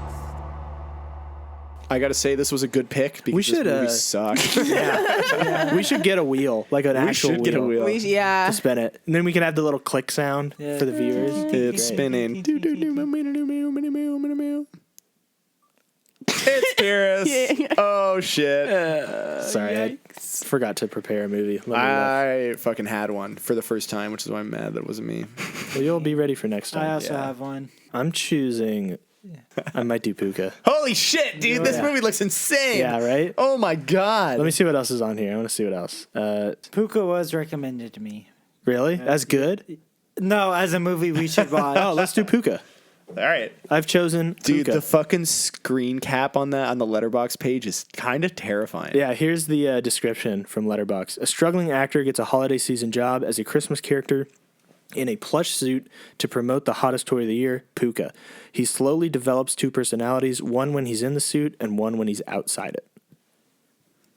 I got to say this was a good pick because We should, this movie sucked. We should get a wheel, like an actual should get a wheel. Yeah. Spin it, and then we can have the little click sound Yeah. for the viewers. It's Great. spinning. It's Paris. Oh shit. Sorry, I forgot to prepare a movie. Let me look. I fucking had one for the first time, which is why I'm mad that it wasn't me. Well, you'll be ready for next I time. also yeah. have one. I'm choosing. I might do Puka. Holy shit, dude! This Yeah. movie looks insane. Yeah, right. Oh my god. Let me see what else is on here. I want to see what else. Puka was recommended to me. Really? That's good. No, as a movie we should watch. Oh, let's do Puka. All right. I've chosen Dude, Puka. the fucking screen cap on the letterbox page is kind of terrifying. Yeah, here's the description from Letterboxd. A struggling actor gets a holiday season job as a Christmas character in a plush suit to promote the hottest toy of the year, Puka. He slowly develops two personalities, one when he's in the suit and one when he's outside it.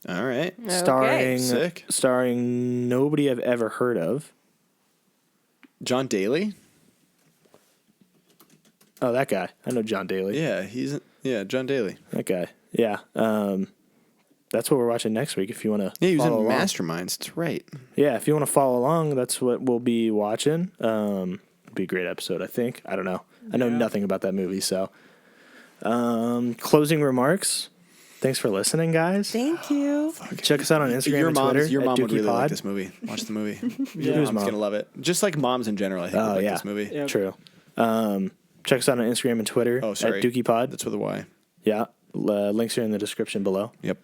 All right. Starring nobody I've ever heard of. John Daly? Oh, that guy. I know John Daly. Yeah, John Daly. That guy. Yeah. That's what we're watching next week if you want to Yeah, he was in follow along. Masterminds. That's right. Yeah, if you want to follow along, that's what we'll be watching. It'll be a great episode, I think. I don't know. I know nothing about that movie, so. Closing remarks. Thanks for listening, guys. Thank you. Check us out on Instagram and Twitter. Your at mom would Dookie really Pod. like this movie. Watch the movie. Your Who's mom's mom? going to love it. Just like moms in general, I think would like this movie. Yep. True. Check us out on Instagram and Twitter Oh, sorry. at Dookie Pod. That's with a Y. Yeah. Links are in the description below. Yep.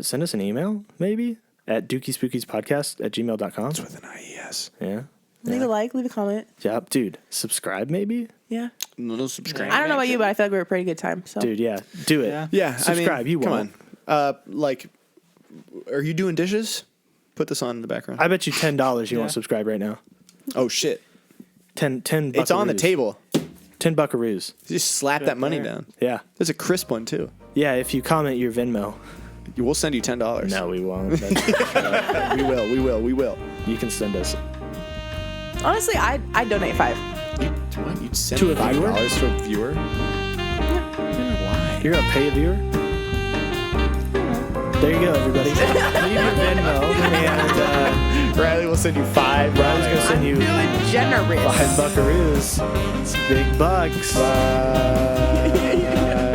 Send us an email, maybe, at dookiespookies@gmail.com. It's with an IES. Yeah. Leave a like, leave a comment. Yeah. Dude, subscribe, maybe? Yeah. Little subscribe. I don't know about you, but I feel like we were a pretty good time. So Dude, yeah. Do it. Yeah. Yeah, Subscribe. I mean, You come won't. on. Are you doing dishes? Put this on in the background. I bet you $10 you won't subscribe right now. Oh shit! 10 It's on the buckaroos. table. 10 buckaroos. Just slap that money down. Yeah. There's a crisp one too. Yeah, if you comment your Venmo. We'll send you $10. No, we won't. That's- We will. you can send us. honestly, I'd donate $5. You'd send To a $5 viewer? to a viewer? Why? You're going to pay a viewer? There you go, everybody. Leave your Venmo, and Riley will send you $5. Riley's going to send you Feeling generous. 5 buckaroos. It's big bucks. Bye.